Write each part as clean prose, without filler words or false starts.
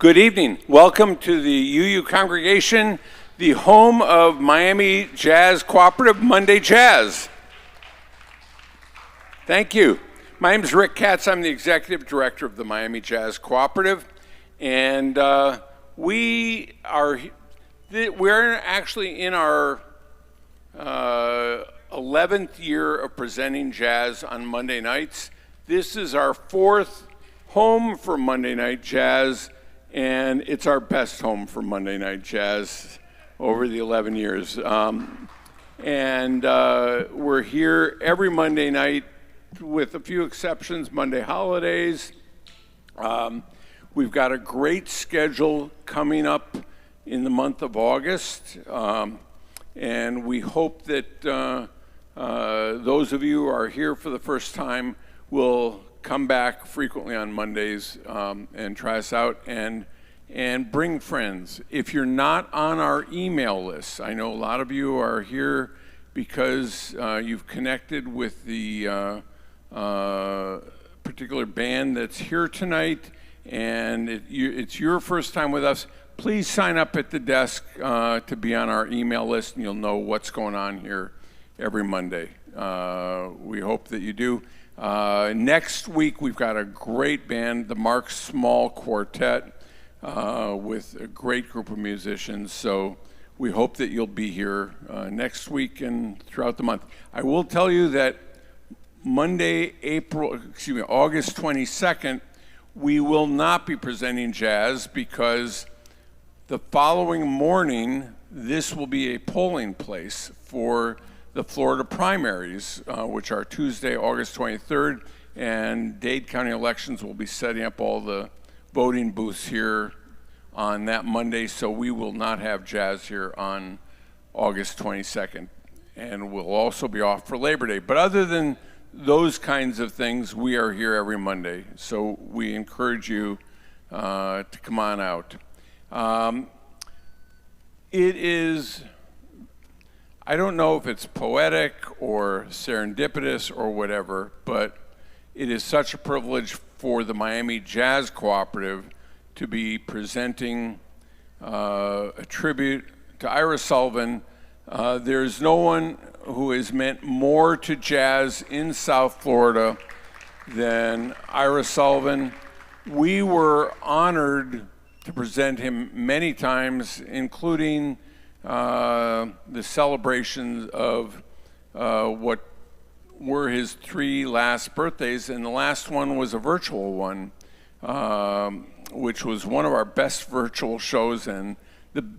Good evening. Welcome to the UU congregation, the home of Miami Jazz Cooperative Monday Jazz. Thank you. My name is Rick Katz. I'm the executive director of the Miami Jazz Cooperative, and we're actually in our 11th year of presenting jazz on Monday nights. This is our fourth home for Monday Night Jazz, and it's our best home for Monday Night Jazz over the 11 years. We're here every Monday night with a few exceptions, Monday holidays. We've got a great schedule coming up in the month of August, and we hope that those of you who are here for the first time will come back frequently on Mondays and try us out and bring friends. If you're not on our email list, I know a lot of you are here because you've connected with the particular band that's here tonight, and it's your first time with us. Please sign up at the desk to be on our email list, and you'll know what's going on here every Monday. We hope that you do. Next week, we've got a great band, the Mark Small Quartet, with a great group of musicians. So we hope that you'll be here next week and throughout the month. I will tell you that Monday, August 22nd, we will not be presenting jazz because the following morning, this will be a polling place for the Florida primaries, which are Tuesday, August 23rd, and Dade County elections will be setting up all the voting booths here on that Monday, so we will not have jazz here on August 22nd, and we'll also be off for Labor Day. But other than those kinds of things, we are here every Monday, so we encourage you to come on out. It is, I don't know if it's poetic or serendipitous or whatever, but it is such a privilege for the Miami Jazz Cooperative to be presenting a tribute to Ira Sullivan. There's no one who has meant more to jazz in South Florida than Ira Sullivan. We were honored to present him many times, including the celebrations of what were his 3 last birthdays, and the last one was a virtual one, which was one of our best virtual shows and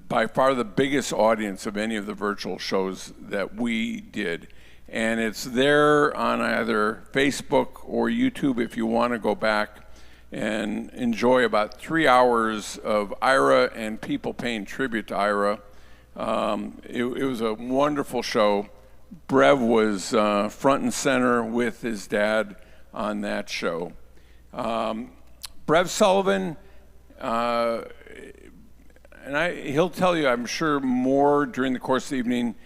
by far the biggest audience of any of the virtual shows that we did. And it's there on either Facebook or YouTube if you want to go back and enjoy about 3 hours of Ira and people paying tribute to Ira. It was a wonderful show. Brev was front and center with his dad on that show. Brev Sullivan, he'll tell you, I'm sure, more during the course of the evening,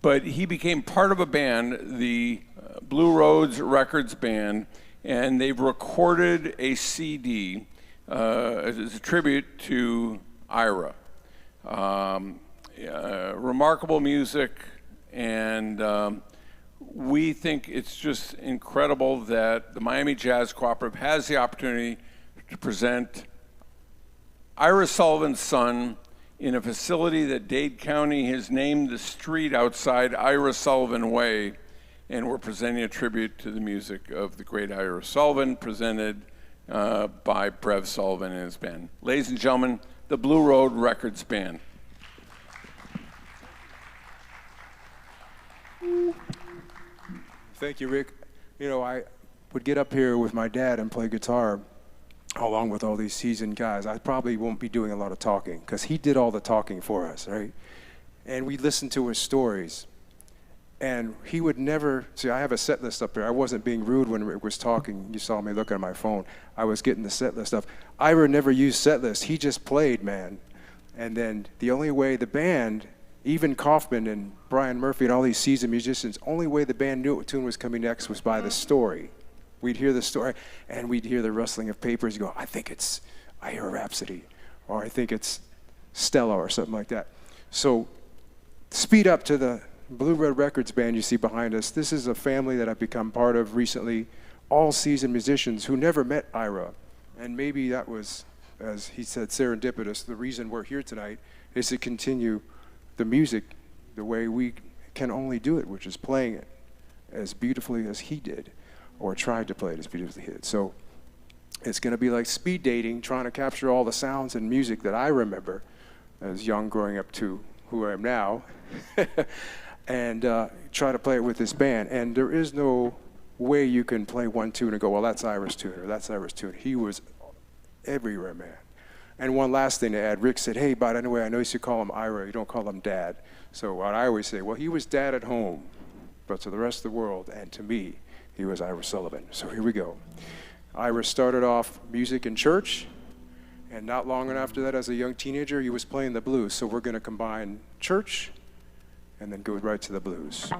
but he became part of a band, the Blue Roads Records Band, and they've recorded a CD as a tribute to Ira. Remarkable music, and we think it's just incredible that the Miami Jazz Cooperative has the opportunity to present Ira Sullivan's son in a facility that Dade County has named the street outside Ira Sullivan Way, and we're presenting a tribute to the music of the great Ira Sullivan, presented by Brev Sullivan and his band. Ladies and gentlemen, the Blue Road Records Band. Thank you, Rick. You know, I would get up here with my dad and play guitar along with all these seasoned guys. I probably won't be doing a lot of talking because he did all the talking for us, right? And we listened to his stories. And he would never, see, I have a set list up there. I wasn't being rude when Rick was talking. You saw me looking at my phone. I was getting the set list up. Ira never used set lists. He just played, man. And then the only way the band, even Kaufman and Brian Murphy and all these seasoned musicians, only way the band knew what tune was coming next was by the story. We'd hear the story, and we'd hear the rustling of papers. You go, I think it's I Hear a Rhapsody, or I think it's Stella or something like that. So speed up to the Blue Red Records band you see behind us. This is a family that I've become part of recently, all seasoned musicians who never met Ira. And maybe that was, as he said, serendipitous. The reason we're here tonight is to continue the music the way we can only do it, which is playing it as beautifully as he did, or tried to play it as beautifully as he did. So it's going to be like speed dating, trying to capture all the sounds and music that I remember as young, growing up to who I am now, and try to play it with this band. And there is no way you can play one tune and go, well, that's Ira's tune, or that's Ira's tune. He was everywhere, man. And one last thing to add, Rick said, hey, by the way, I know you used to call him Ira, you don't call him Dad. So what I always say, well, he was Dad at home, but to the rest of the world, and to me, he was Ira Sullivan. So here we go. Ira started off music in church, and not long after that, as a young teenager, he was playing the blues. So we're going to combine church and then go right to the blues.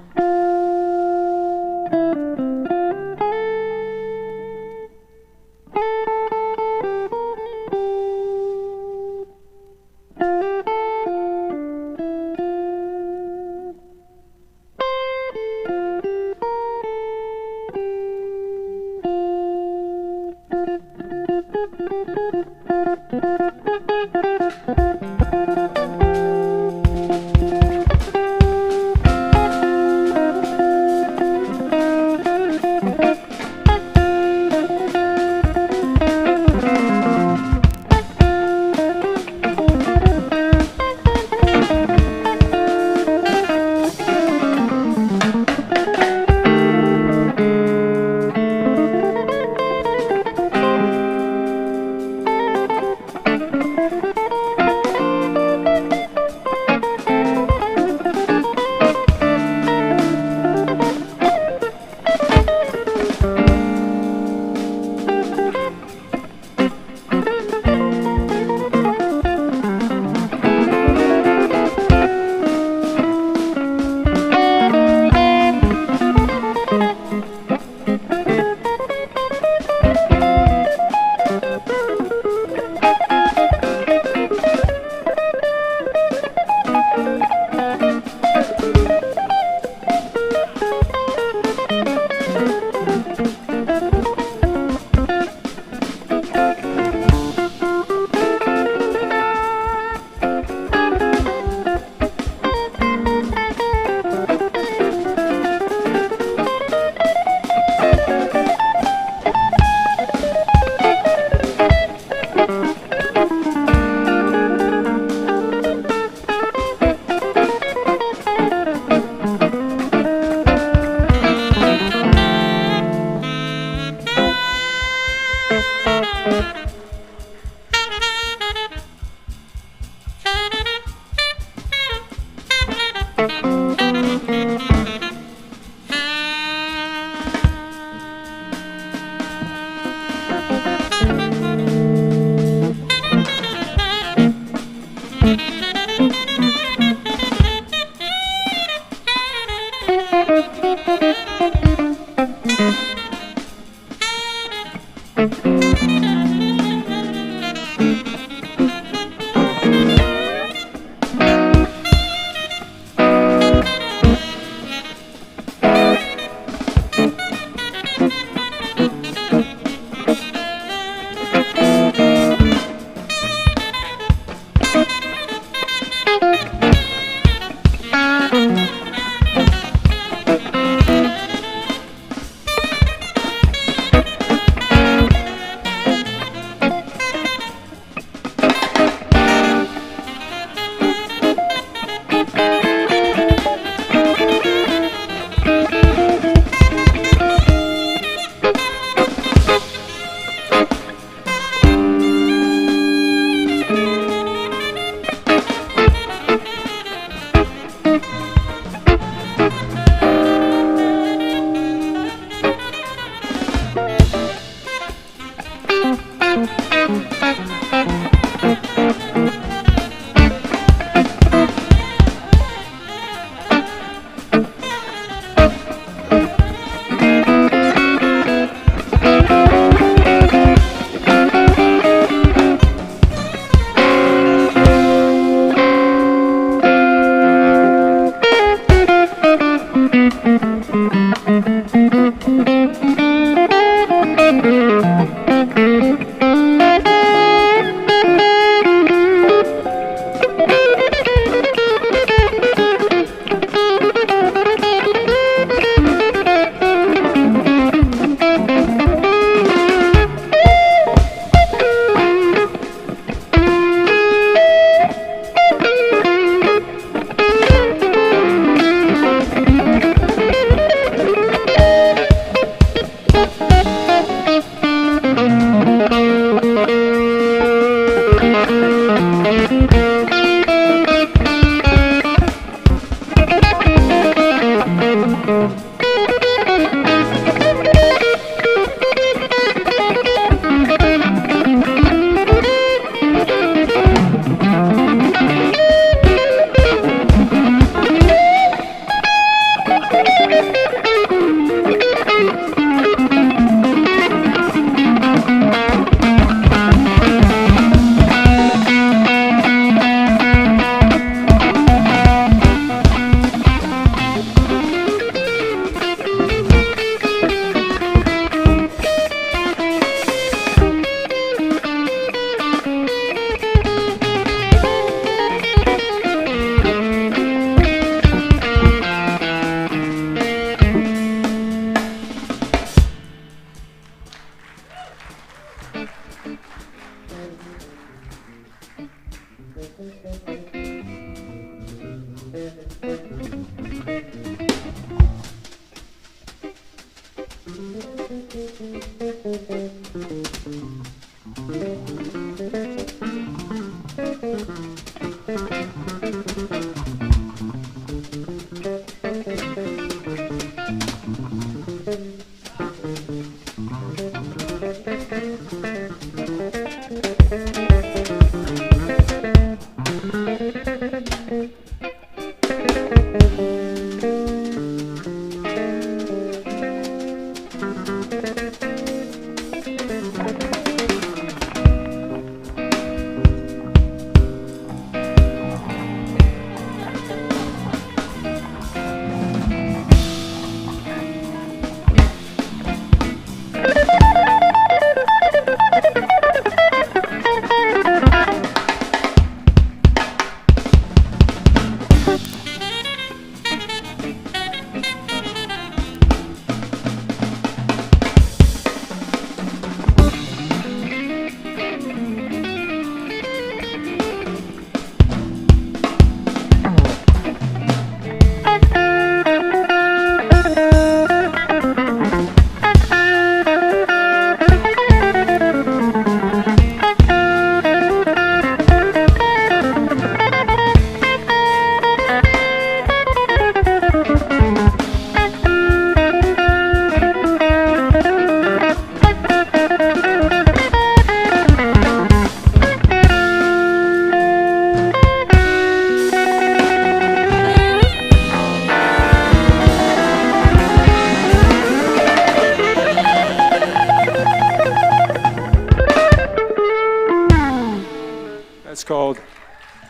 Called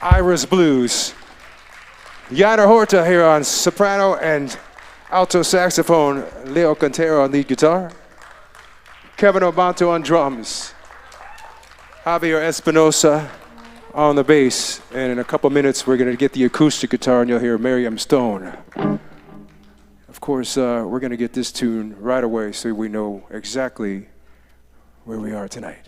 Ira's Blues. Yana Horta here on soprano and alto saxophone, Leo Quintero on lead guitar, Kevin Obanto on drums, Javier Espinosa on the bass, and in a couple minutes we're going to get the acoustic guitar and you'll hear Miriam Stone. Of course, we're going to get this tune right away so we know exactly where we are tonight.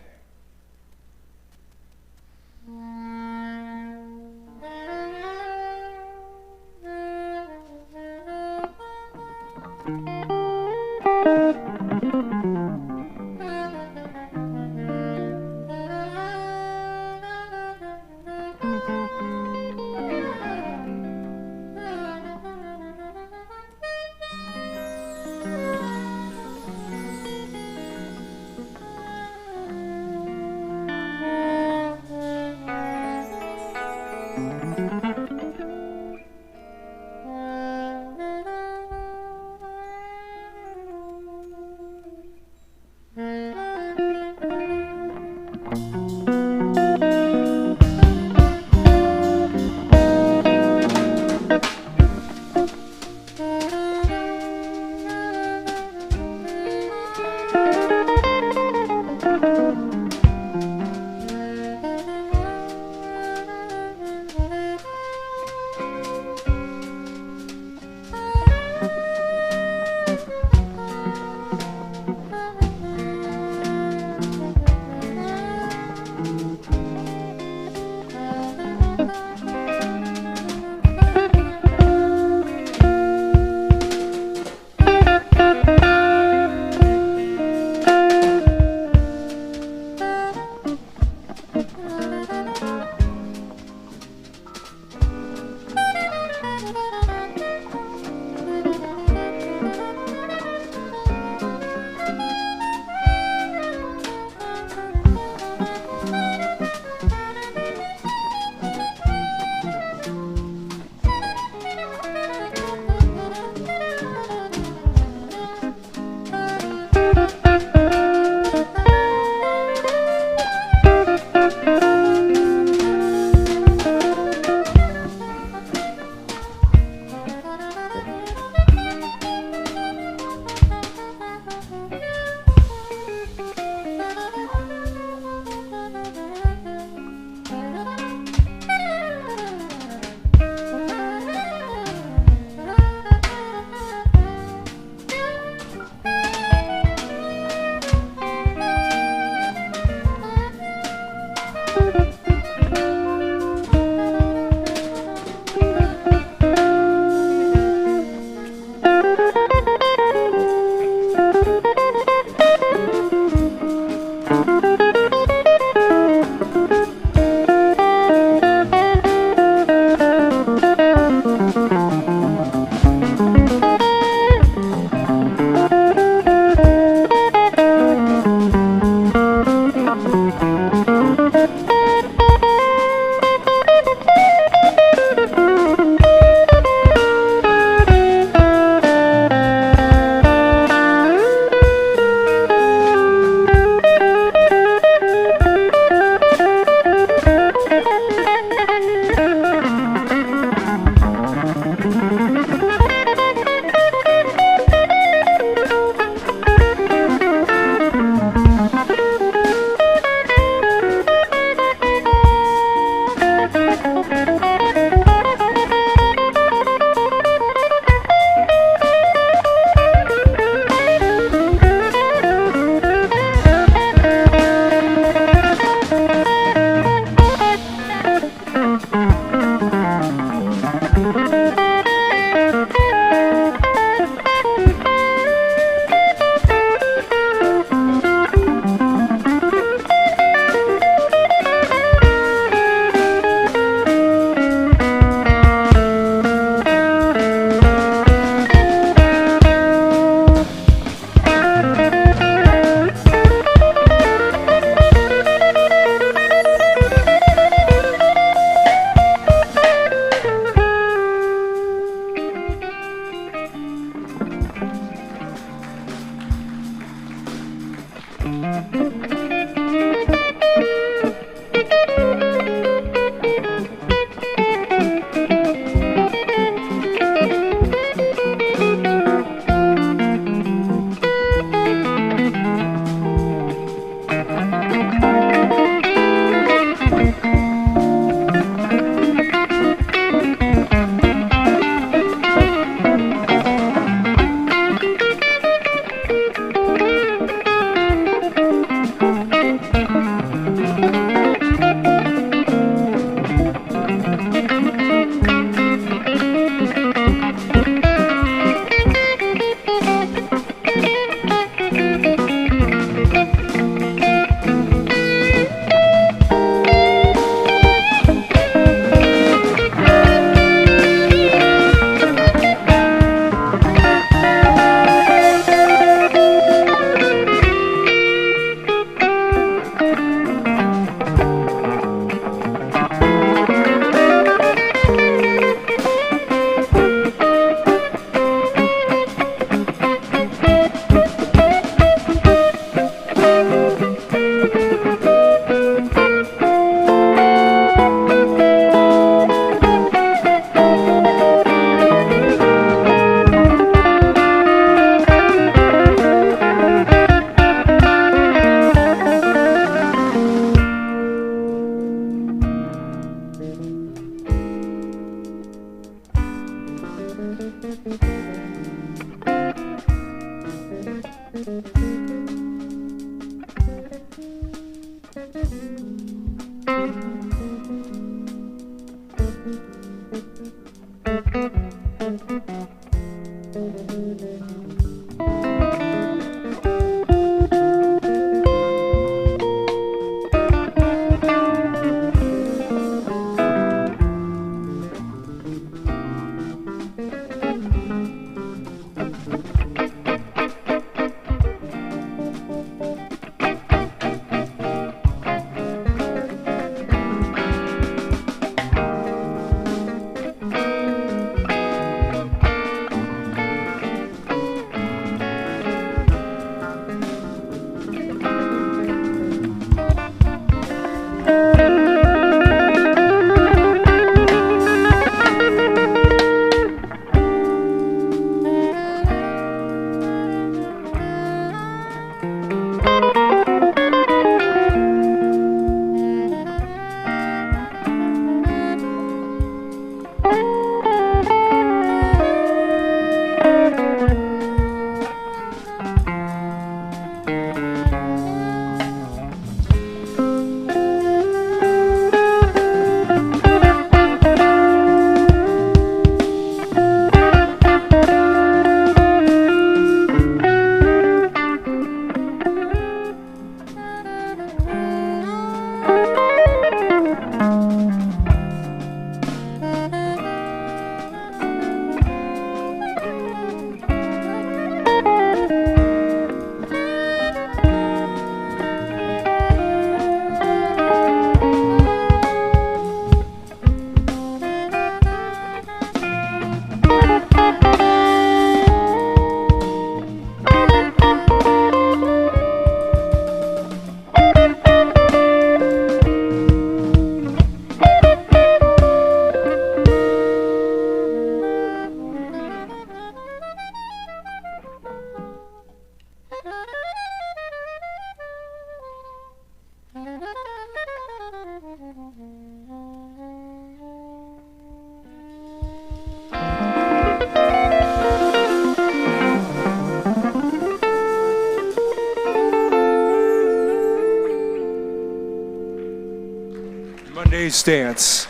Monday's Stance.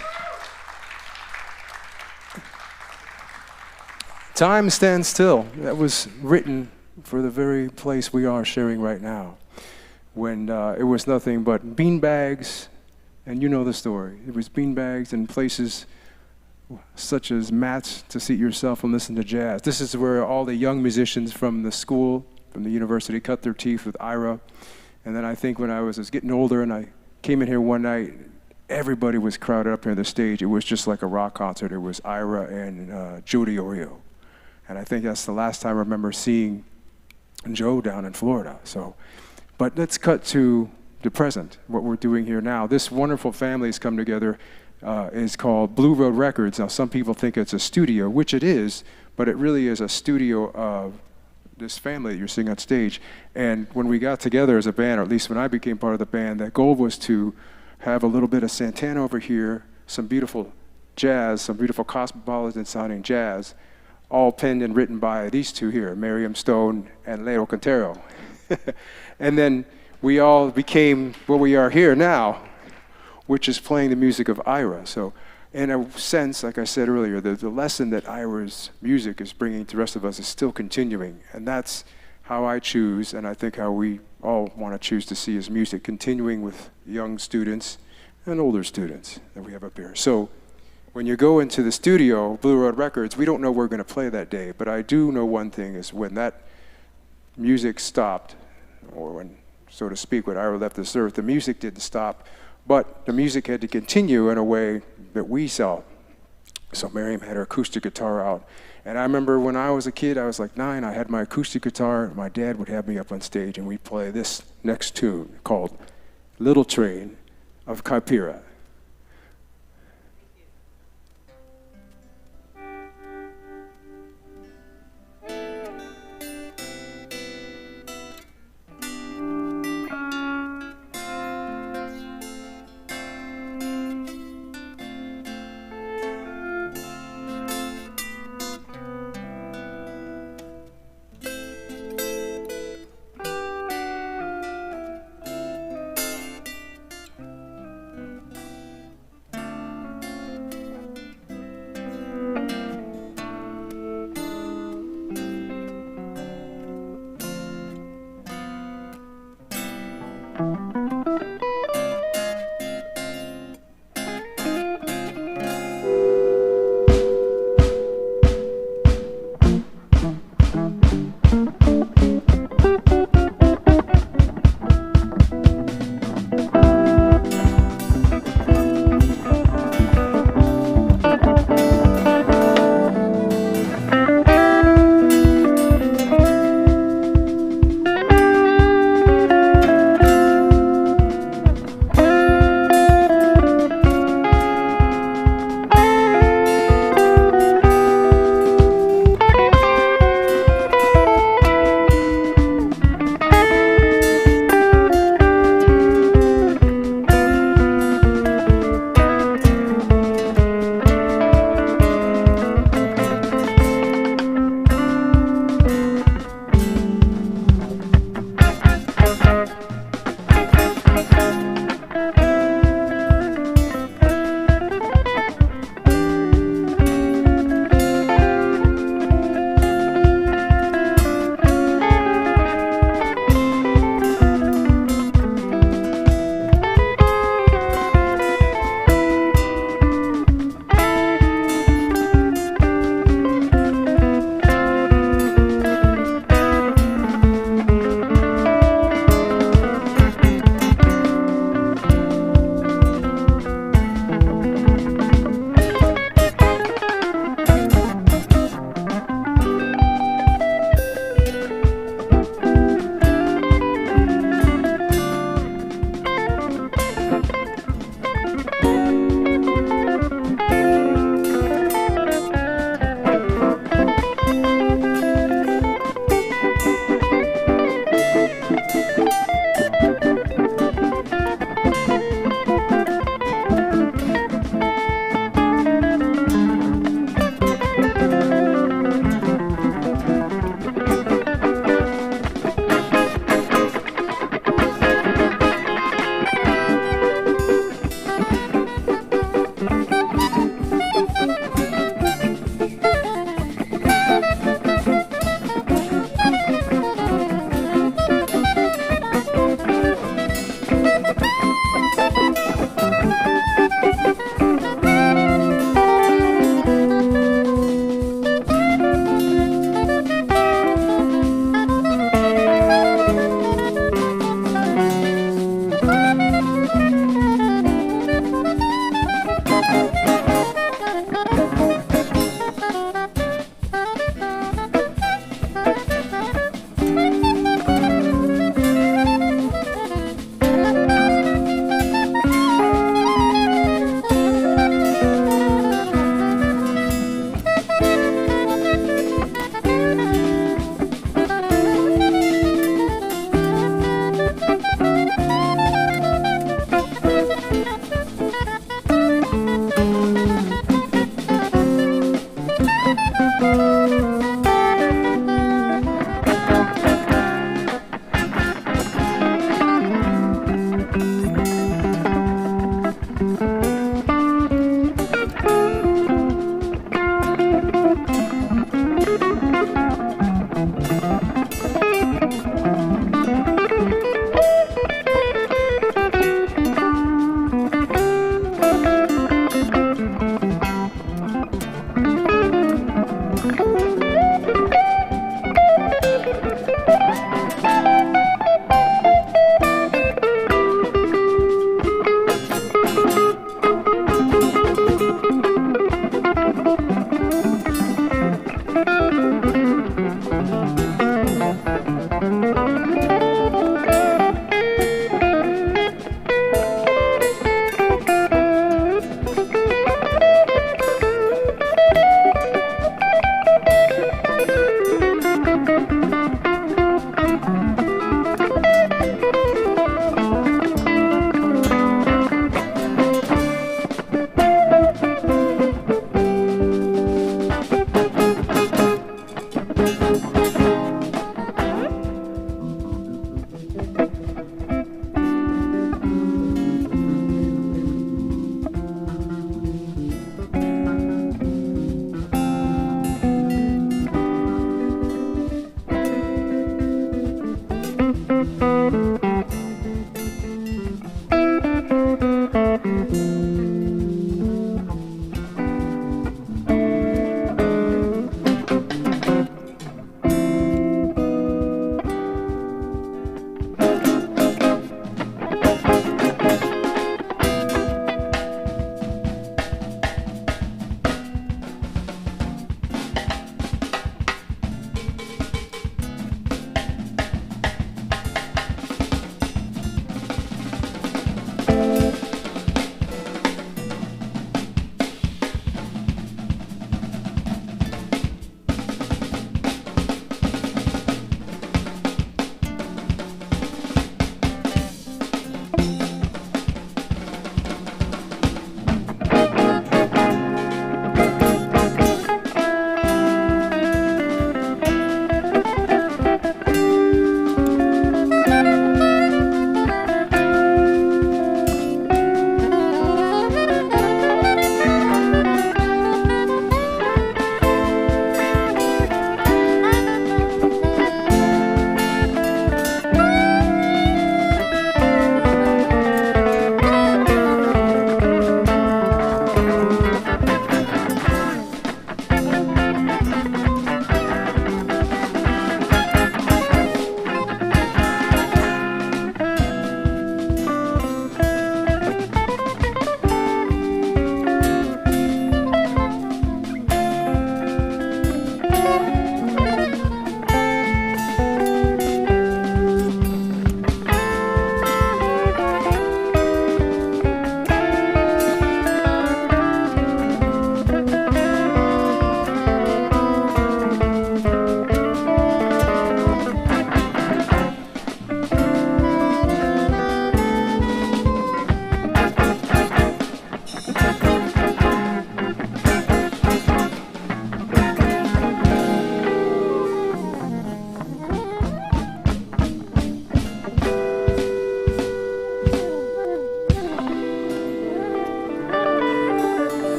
Time stands still. That was written for the very place we are sharing right now, when it was nothing but beanbags, and you know the story. It was beanbags and places such as mats to seat yourself and listen to jazz. This is where all the young musicians from the school, from the university, cut their teeth with Ira. And then I think when I was getting older and I came in here one night, everybody was crowded up here on the stage. It was just like a rock concert. It was Ira and Jody Oreo. And I think that's the last time I remember seeing Joe down in Florida. So But let's cut to the present, what we're doing here now. This wonderful family has come together, is called Blue Road Records. Now, some people think it's a studio, which it is, but it really is a studio of this family that you're seeing on stage. And when we got together as a band, or at least when I became part of the band, the goal was to have a little bit of Santana over here, some beautiful jazz, some beautiful cosmopolitan sounding jazz, all penned and written by these two here, Miriam Stone and Leo Quintero. And then we all became what we are here now, which is playing the music of Ira. So in a sense, like I said earlier, the lesson that Ira's music is bringing to the rest of us is still continuing. And that's how I choose, and I think how we all want to choose to see his music, continuing with young students and older students that we have up here. So when you go into the studio, Blue Road Records, we don't know where we're going to play that day, but I do know one thing is when that music stopped, or when, so to speak, when Ira left this earth, the music didn't stop, but the music had to continue in a way that we saw. So Miriam had her acoustic guitar out. And I remember when I was a kid, I was like 9, I had my acoustic guitar, and my dad would have me up on stage, and we'd play this next tune called Little Train of Kaipira.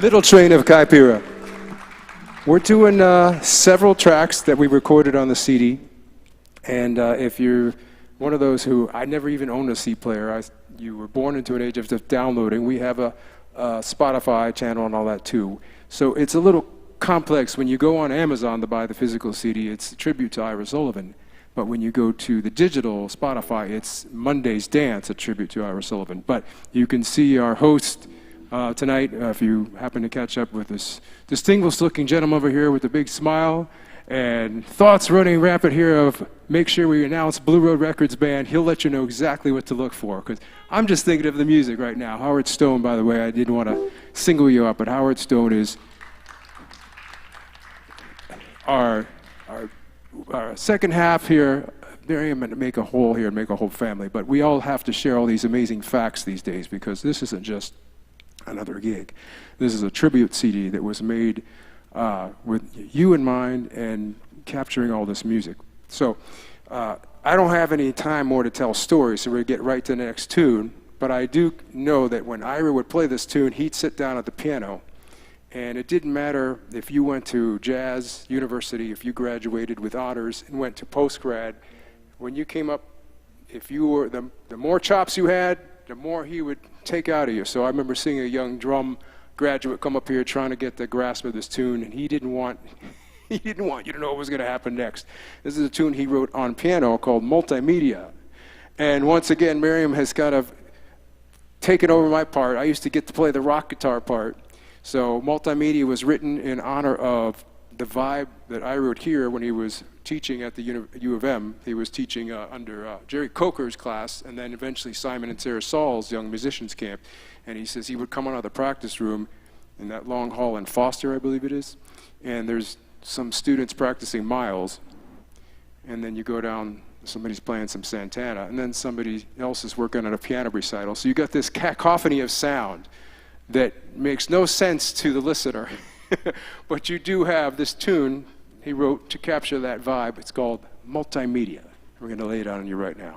Middle Train of Kaipira. We're doing several tracks that we recorded on the CD. And if you're one of those who, I never even owned a C player, you were born into an age of just downloading, we have a Spotify channel and all that too. So it's a little complex. When you go on Amazon to buy the physical CD, it's a tribute to Ira Sullivan. But when you go to the digital Spotify, it's Monday's Dance, a tribute to Ira Sullivan. But you can see our host tonight, if you happen to catch up with this distinguished-looking gentleman over here with a big smile, and thoughts running rapid here of make sure we announce Blue Road Records Band. He'll let you know exactly what to look for, because I'm just thinking of the music right now. Howard Stone, by the way, I didn't want to single you out, but Howard Stone is our second half here. Miriam meant to make a whole here and make a whole family, but we all have to share all these amazing facts these days, because this isn't just another gig. This is a tribute CD that was made with you in mind and capturing all this music. So I don't have any time more to tell stories, so we'll get right to the next tune, but I do know that when Ira would play this tune, he'd sit down at the piano, and it didn't matter if you went to Jazz University, if you graduated with honors and went to postgrad. When you came up, if you were, the more chops you had, the more he would take out of you. So I remember seeing a young drum graduate come up here trying to get the grasp of this tune, and he didn't want you to know what was going to happen next. This is a tune he wrote on piano called Multimedia. And once again, Miriam has kind of taken over my part. I used to get to play the rock guitar part. So Multimedia was written in honor of the vibe that I would hear when he was teaching at the U of M. He was teaching under Jerry Coker's class, and then eventually Simon and Sarah Saul's Young Musicians Camp. And he says he would come out of the practice room in that long hall in Foster, I believe it is, and there's some students practicing Miles, and then you go down, somebody's playing some Santana, and then somebody else is working on a piano recital. So you got this cacophony of sound that makes no sense to the listener. But you do have this tune he wrote to capture that vibe. It's called Multimedia. We're going to lay it on you right now.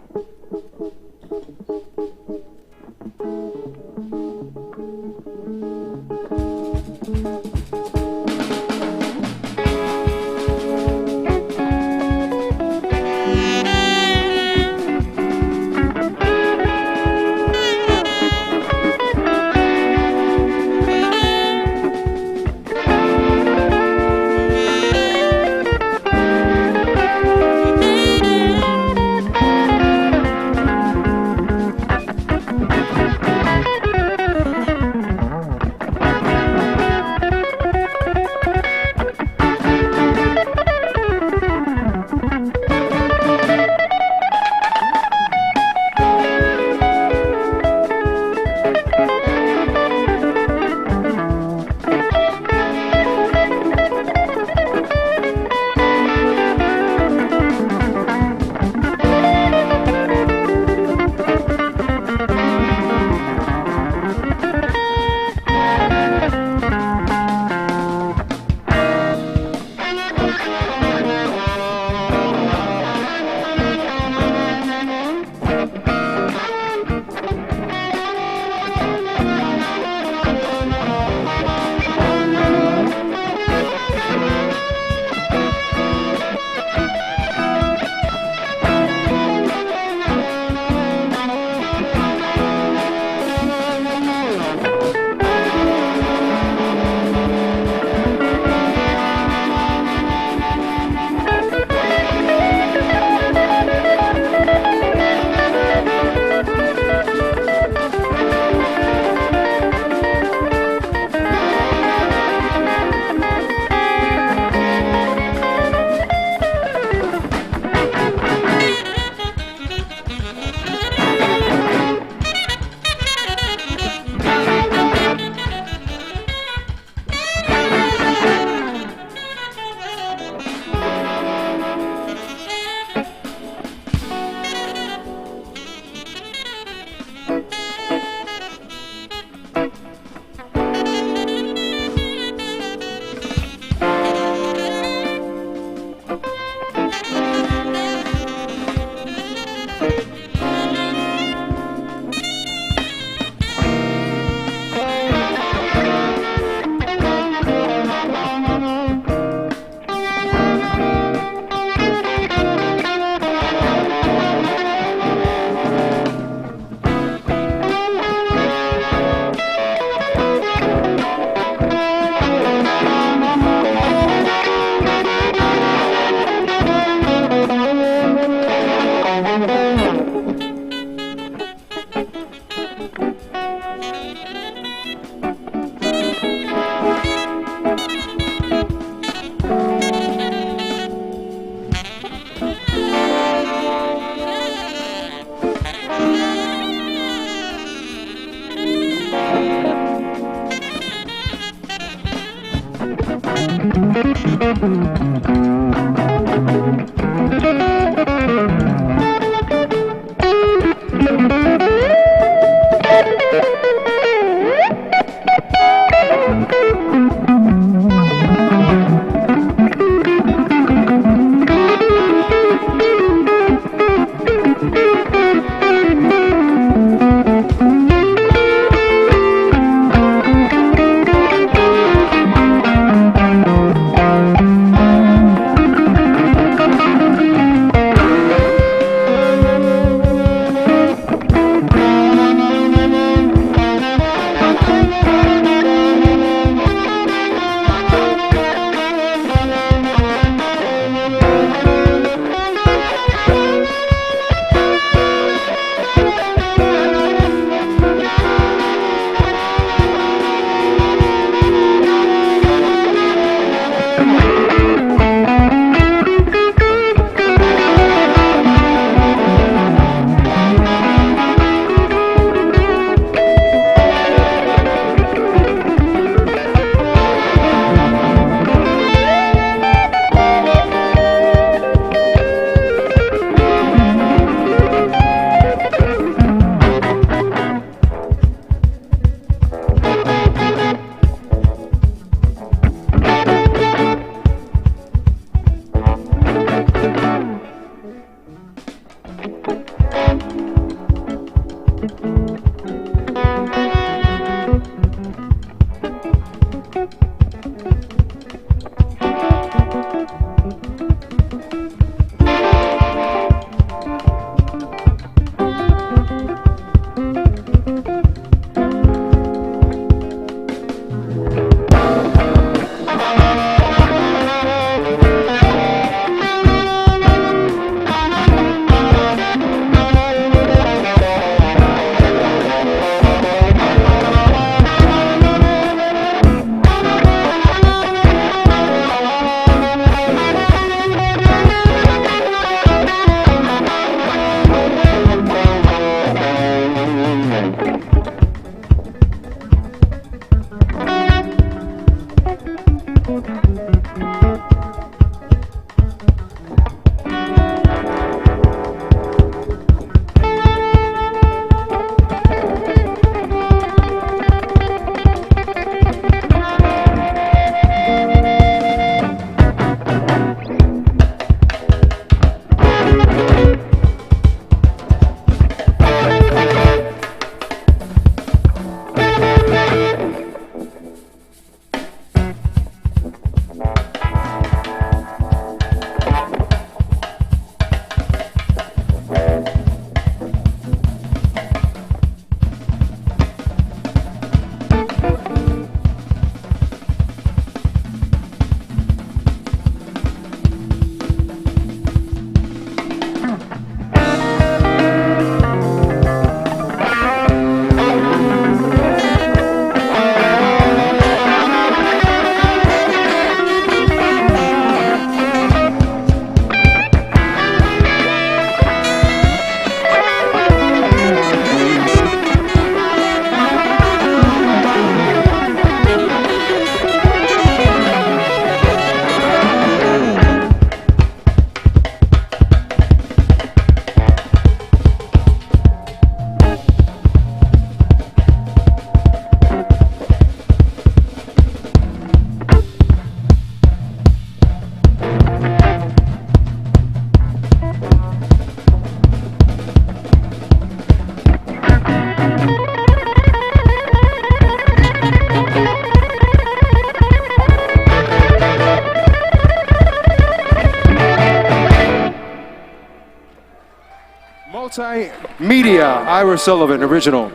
Multimedia, Ira Sullivan original.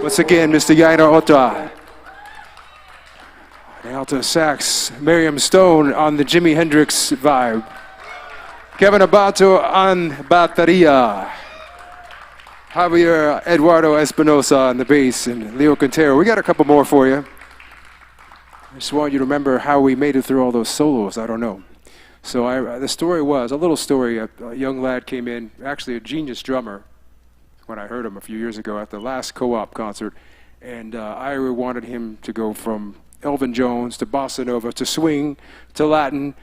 Once again, Mr. Yainer Otta. The alto sax, Miriam Stone on the Jimi Hendrix vibe. Kevin Abato on bateria. Javier Eduardo Espinosa on the bass, and Leo Quintero. We got a couple more for you. I just want you to remember how we made it through all those solos. I don't know. So the story was, a little story, a young lad came in, actually a genius drummer, when I heard him a few years ago at the last Co-op concert, and Ira wanted him to go from Elvin Jones to bossa nova to swing to Latin,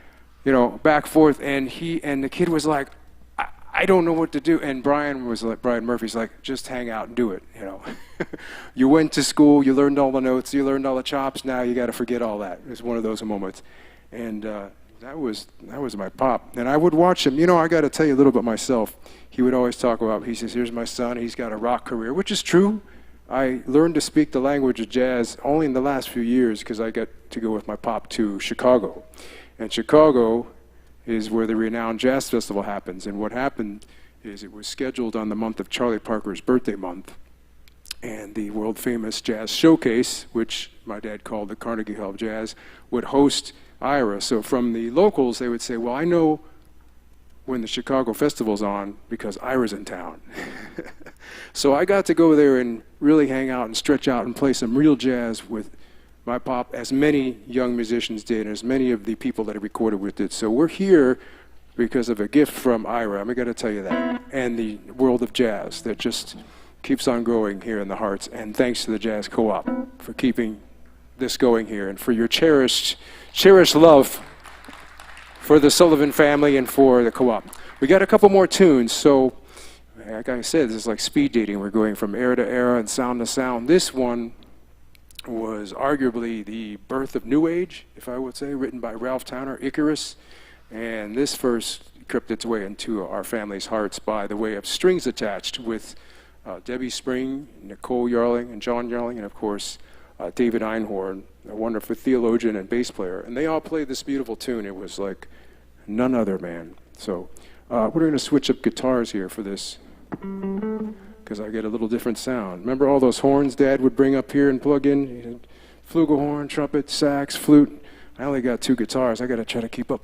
you know, back forth, and the kid was like, I don't know what to do. And Brian Murphy's like, just hang out and do it, you know. You went to school, you learned all the notes, you learned all the chops, now you got to forget all that. It was one of those moments. And that was my pop. And I would watch him. You know, I got to tell you a little bit myself. He would always talk about, he says, here's my son, he's got a rock career, which is true. I learned to speak the language of jazz only in the last few years because I got to go with my pop to Chicago. And Chicago is where the renowned jazz festival happens. And what happened is it was scheduled on the month of Charlie Parker's birthday month. And the world famous Jazz Showcase, which my dad called the Carnegie Hall of Jazz, would host Ira. So from the locals, they would say, well, I know when the Chicago Festival's on because Ira's in town. So I got to go there and really hang out and stretch out and play some real jazz with my pop, as many young musicians did, and as many of the people that I recorded with did. So we're here because of a gift from Ira, I'm gonna tell you that, and the world of jazz that just keeps on growing here in the Hearts. And thanks to the Jazz Co-op for keeping this going here, and for your cherished love for the Sullivan family and for the Co-op. We got a couple more tunes, so like I said, this is like speed dating. We're going from era to era and sound to sound. This one was arguably the birth of New Age, if I would say, written by Ralph Towner, Icarus. And this first crept its way into our family's hearts by the way of strings attached with Debbie Spring, Nicole Yarling, and John Yarling, and of course, David Einhorn, a wonderful theologian and bass player. And they all played this beautiful tune. It was like none other, man. So we're going to switch up guitars here for this, because I get a little different sound. Remember all those horns Dad would bring up here and plug in? He had flugelhorn, trumpet, sax, flute. I only got 2 guitars. I got to try to keep up.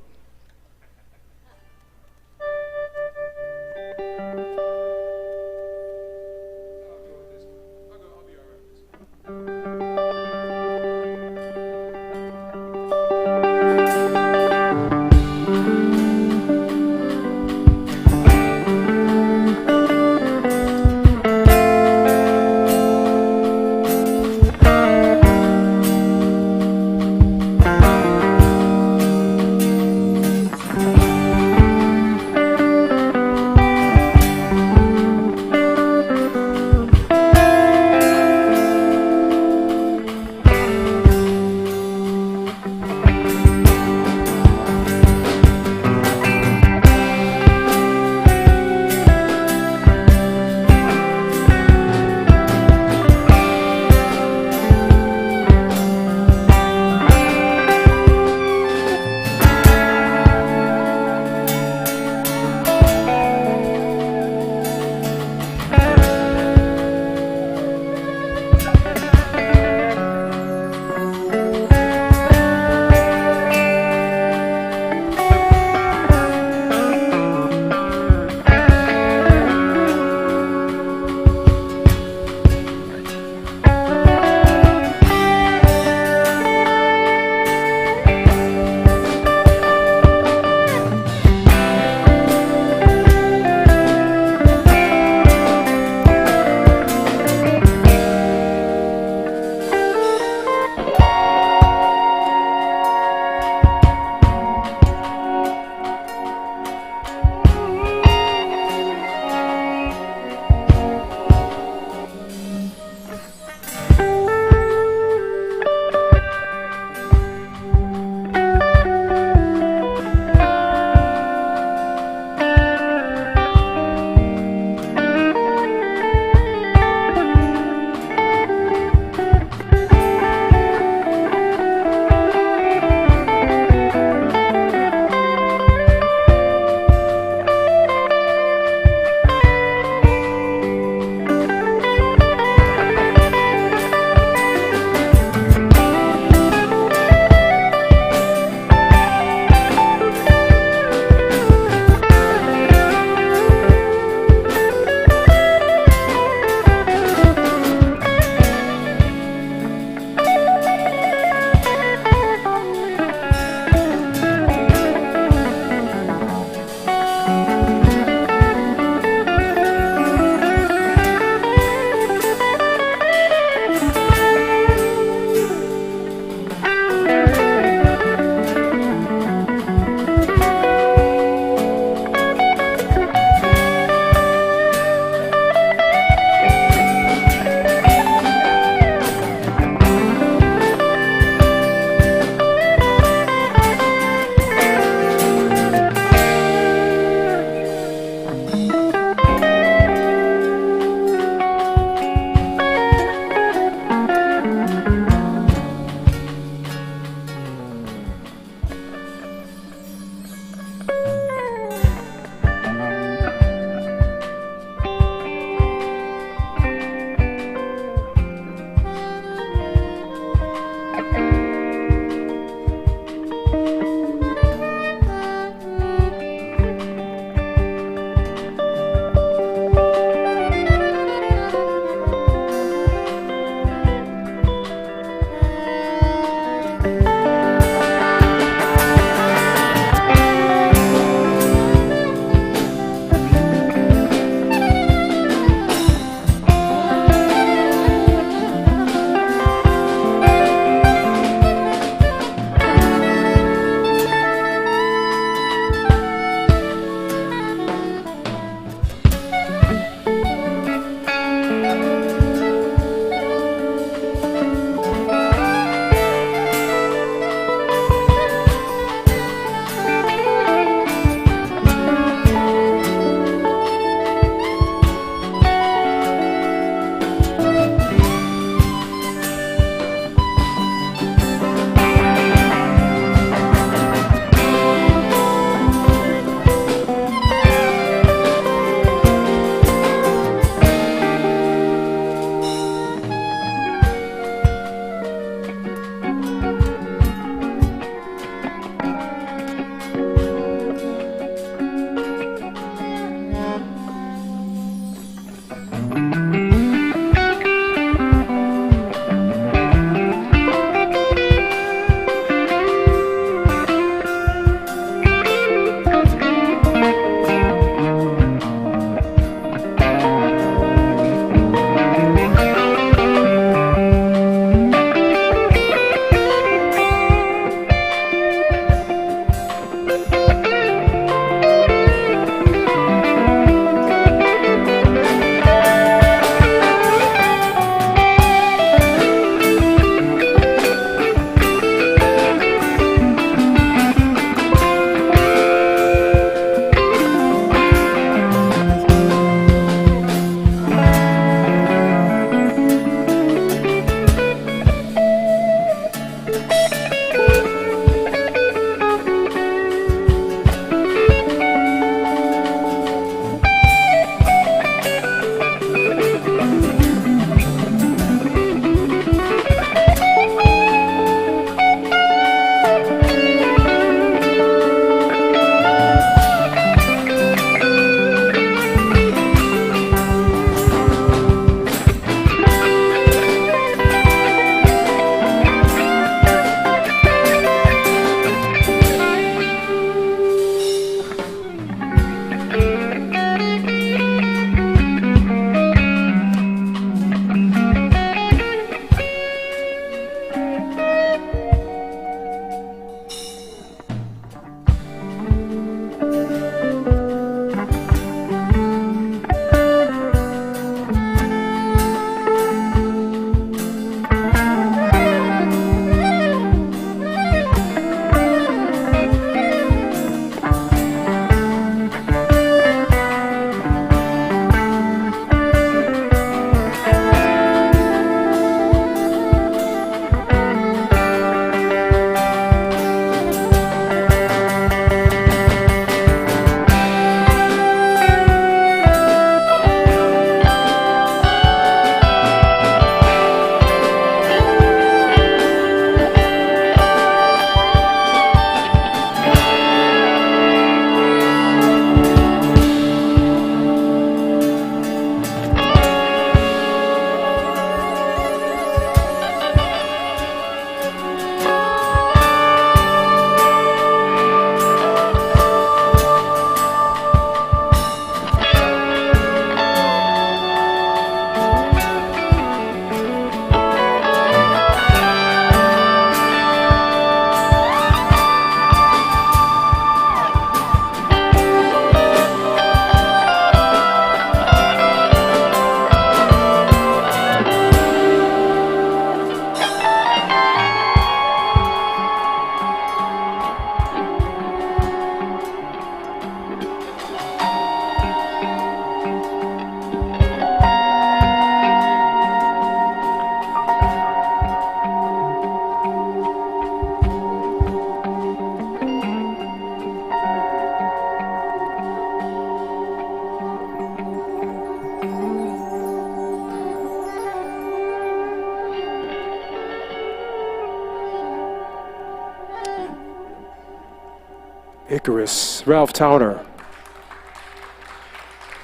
Icarus, Ralph Towner.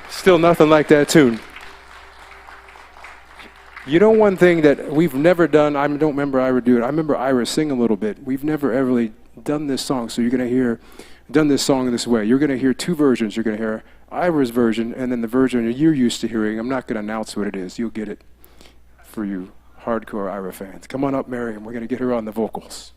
Still nothing like that tune. You know, one thing that we've never done, I don't remember Ira do it. I remember Ira sing a little bit. We've never ever really done this song, so you're going to hear, done this song in this way. You're going to hear two versions. You're going to hear Ira's version and then the version you're used to hearing. I'm not going to announce what it is. You'll get it for you hardcore Ira fans. Come on up, Mary, and we're going to get her on the vocals.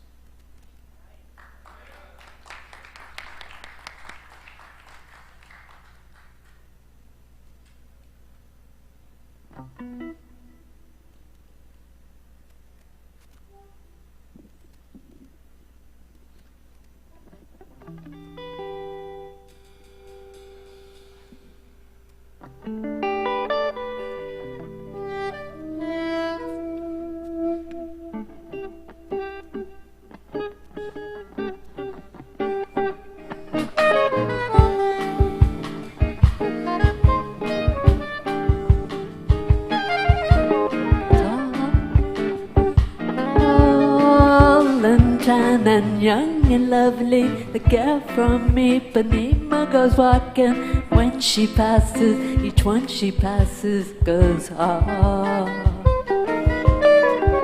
And young and lovely, the girl from Ipanema goes walking. When she passes, each one she passes goes ah.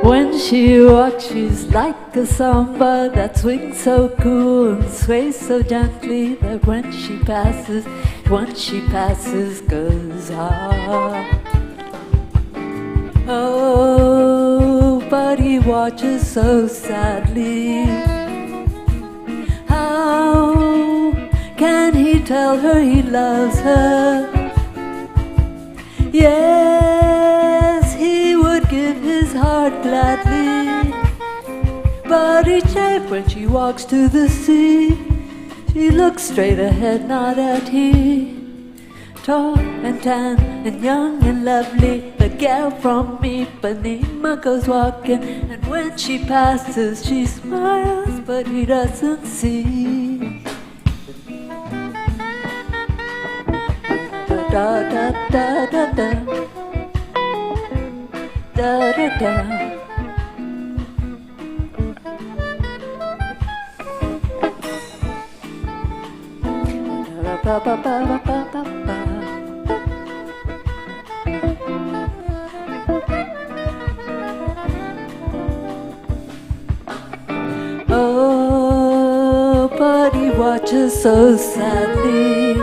When she walks, she's like a samba that swings so cool and sways so gently that when she passes, each one she passes goes ah. Oh, but he watches so sadly. How can he tell her he loves her? Yes, he would give his heart gladly. But each day when she walks to the sea, she looks straight ahead, not at he. Tall and tan and young and lovely, the gal from Ipanema goes walking. And when she passes, she smiles, but he doesn't see. Da da da da da da da da. Ba ba ba ba ba ba ba. Oh, but he watches so sadly.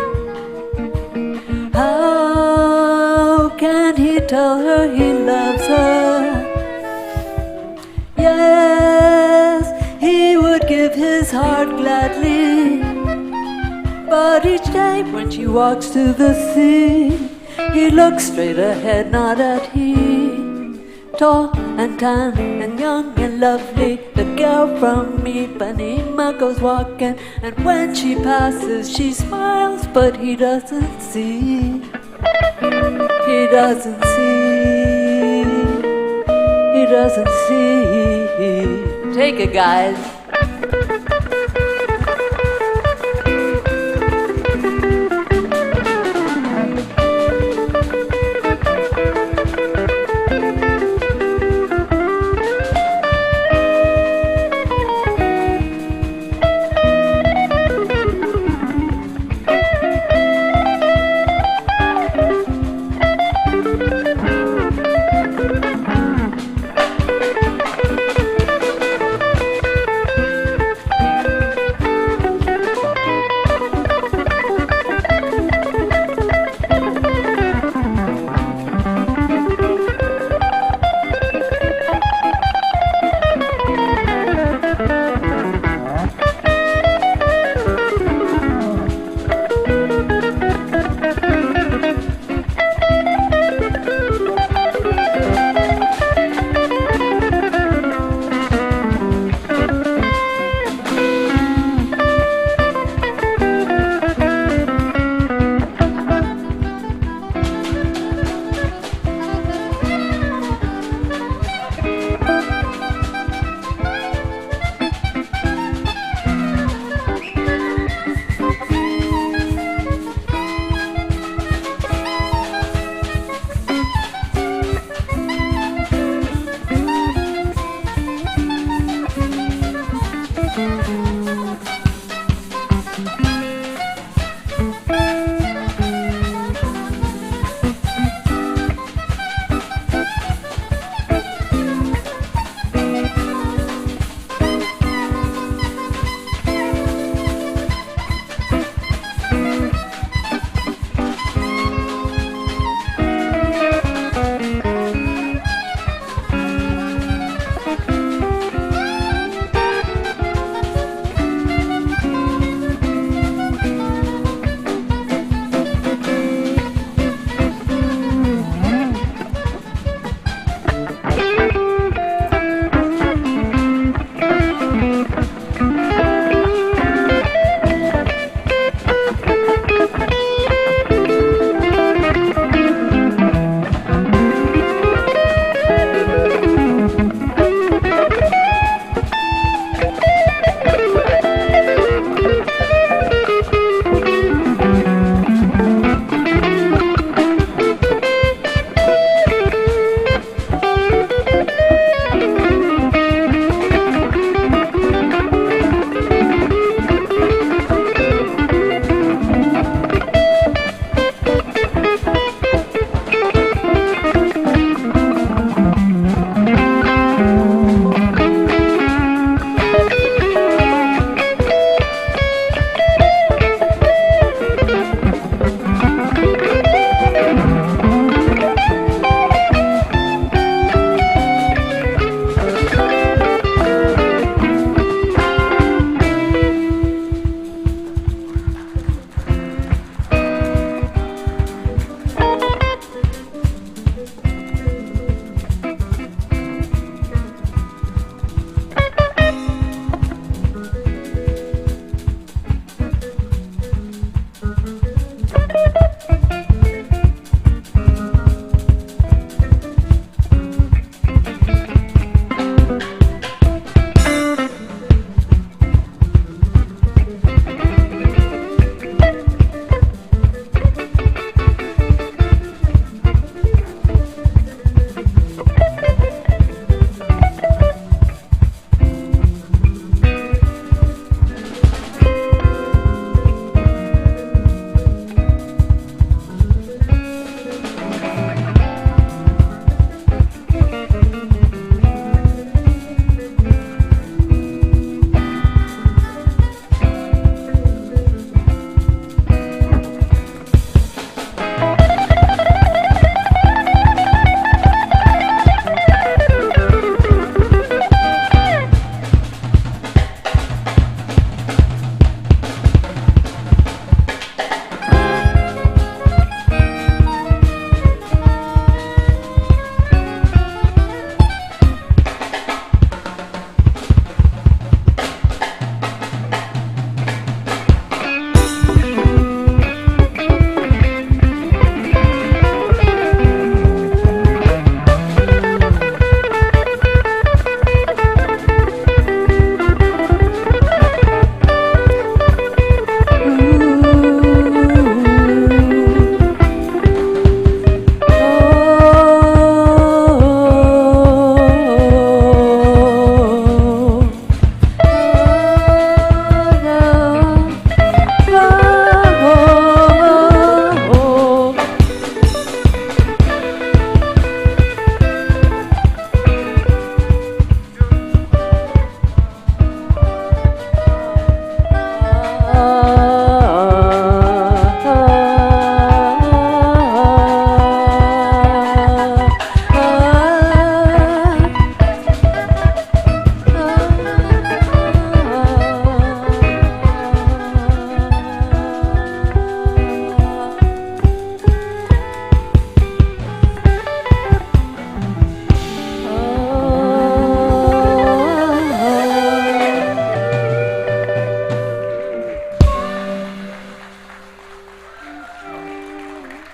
How can he tell her he loves her? Yes, he would give his heart gladly. But each day when she walks to the sea, he looks straight ahead, not at he. Tall and tan and young and lovely, the girl from Ipanema goes walking. And when she passes, she smiles, but he doesn't see. He doesn't see. He doesn't see. Take it, guys.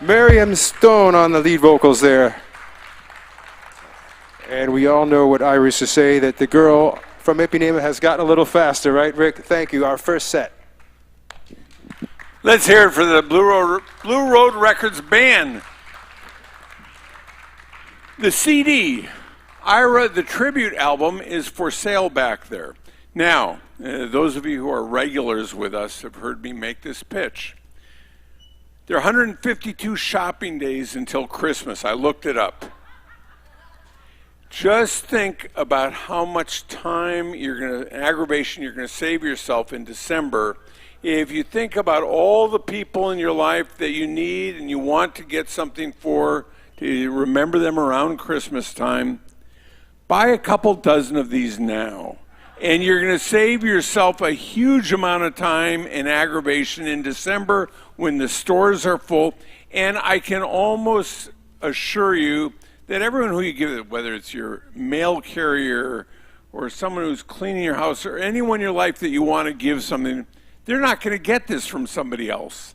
Miriam Stone on the lead vocals there. And we all know what Ira used to say, that the girl from Ipanema has gotten a little faster, right, Rick? Thank you. Our first set. Let's hear it for the Blue Road Records Band. The CD, Ira, the Tribute album, is for sale back there. Now, those of you who are regulars with us have heard me make this pitch. There are 152 shopping days until Christmas. I looked it up. Just think about how much time aggravation you're going to save yourself in December if you think about all the people in your life that you need and you want to get something for, to remember them around Christmas time. Buy a couple dozen of these now, and you're going to save yourself a huge amount of time and aggravation in December when the stores are full. And I can almost assure you that everyone who you give it, whether it's your mail carrier or someone who's cleaning your house or anyone in your life that you want to give something, they're not going to get this from somebody else.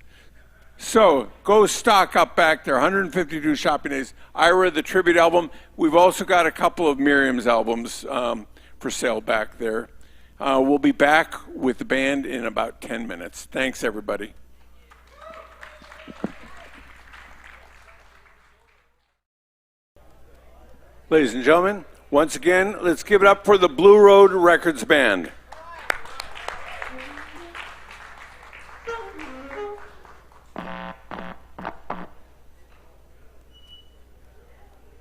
So go stock up back there, 152 shopping days. Ira, the Tribute album. We've also got a couple of Miriam's albums for sale back there. We'll be back with the band in about 10 minutes. Thanks, everybody. Ladies and gentlemen, once again, let's give it up for the Blue Road Records Band.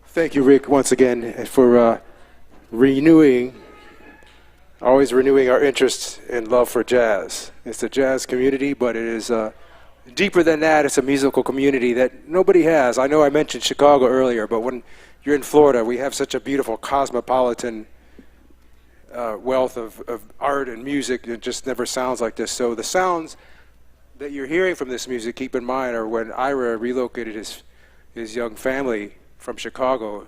Thank you, Rick, once again for always renewing our interest and love for jazz. It's a jazz community, but it is deeper than that. It's a musical community that nobody has. I know I mentioned Chicago earlier, but when you're in Florida, we have such a beautiful cosmopolitan wealth of art and music. It just never sounds like this. So the sounds that you're hearing from this music, keep in mind, are when Ira relocated his young family from Chicago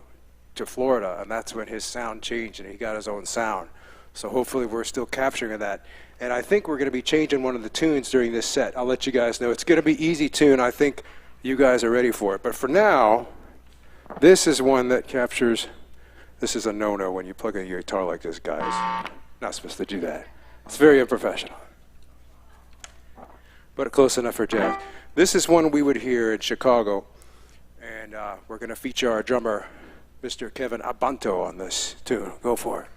to Florida, and that's when his sound changed and he got his own sound. So hopefully we're still capturing that. And I think we're going to be changing one of the tunes during this set. I'll let you guys know. It's going to be easy tune. I think you guys are ready for it. But for now, this is one that captures, this is a no-no when you plug in your guitar like this, guys. Not supposed to do that. It's very unprofessional. But close enough for jazz. This is one we would hear in Chicago. And we're going to feature our drummer, Mr. Kevin Abanto, on this tune. Go for it.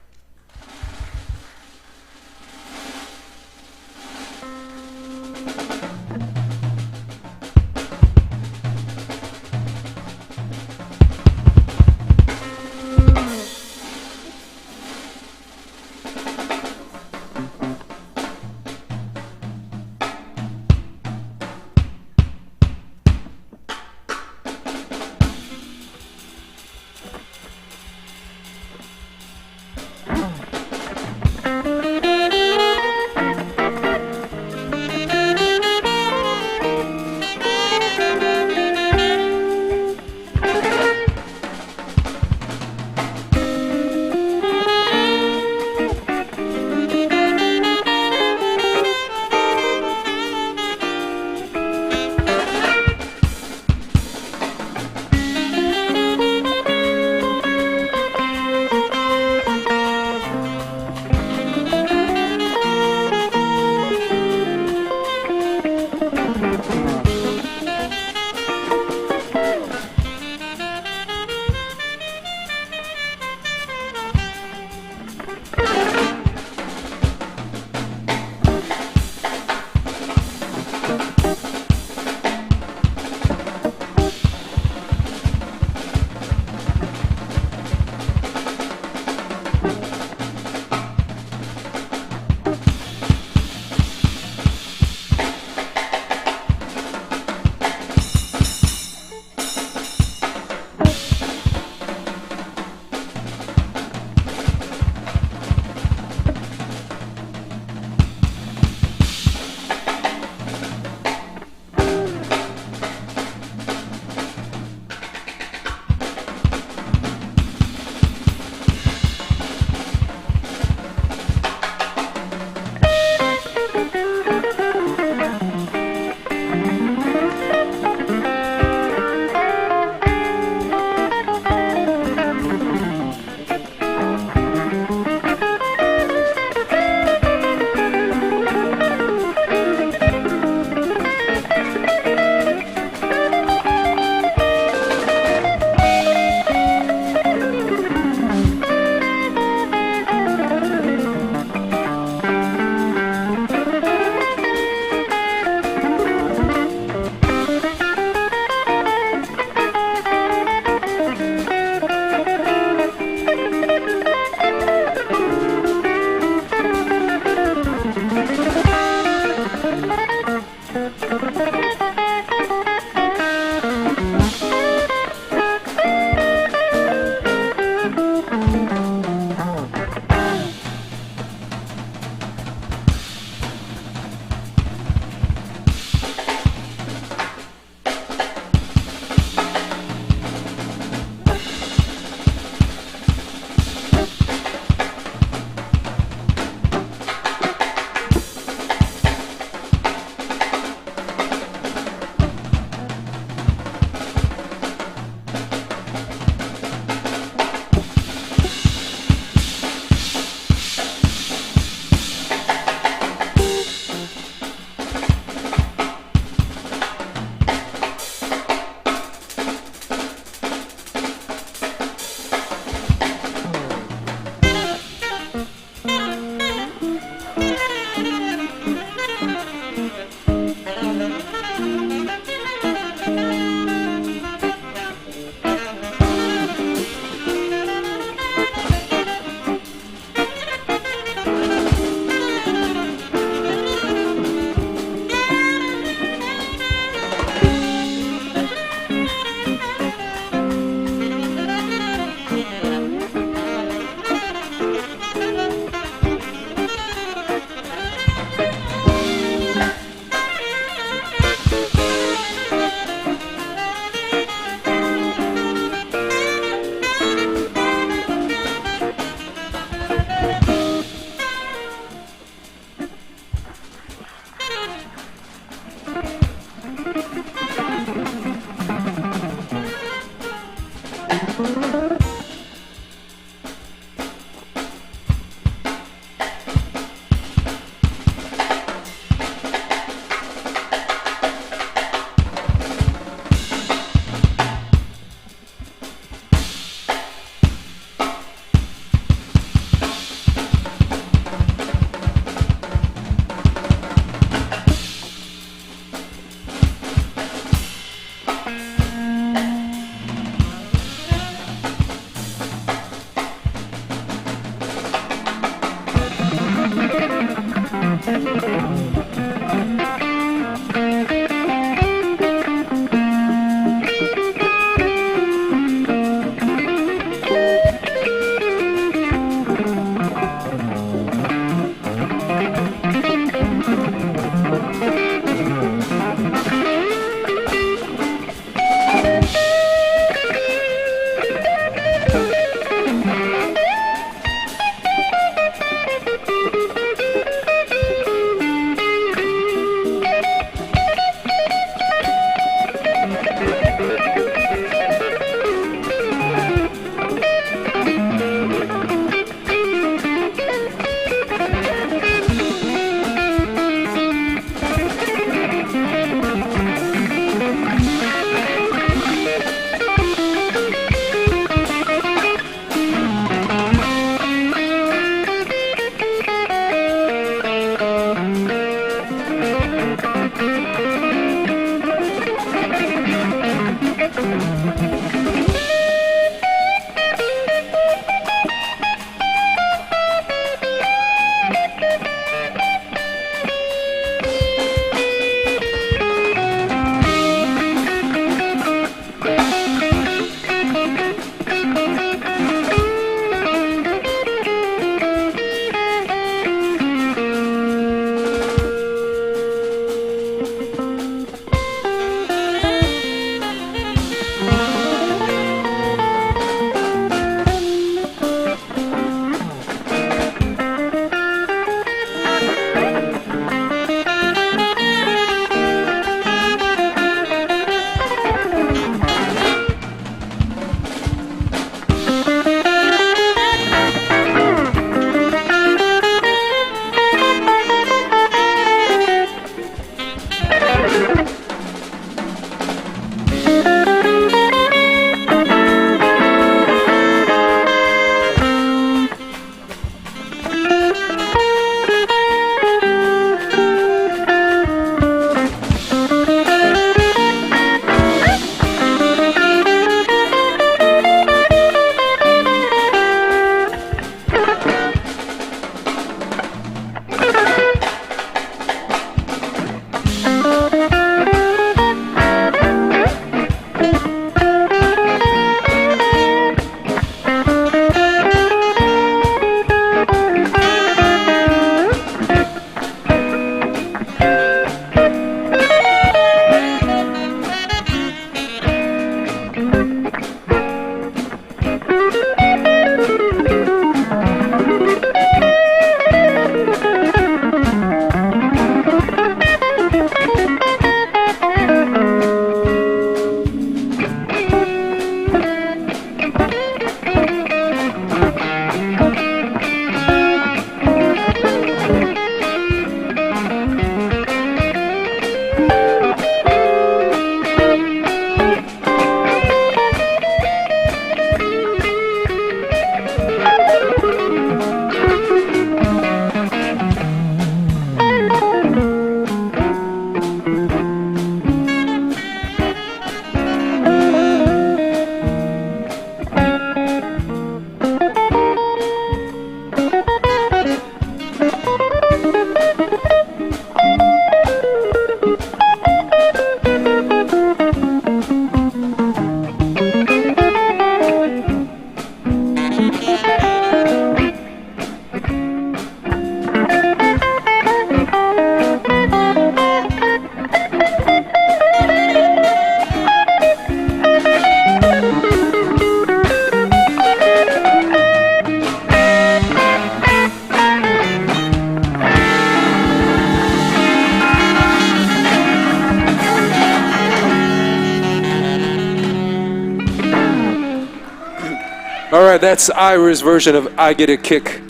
All right, that's Ira's version of I Get a Kick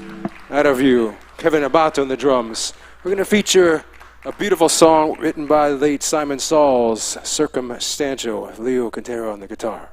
Out of You. Kevin Abato on the drums. We're going to feature a beautiful song written by the late Simon Sauls, Circumstantial, with Leo Quintero on the guitar.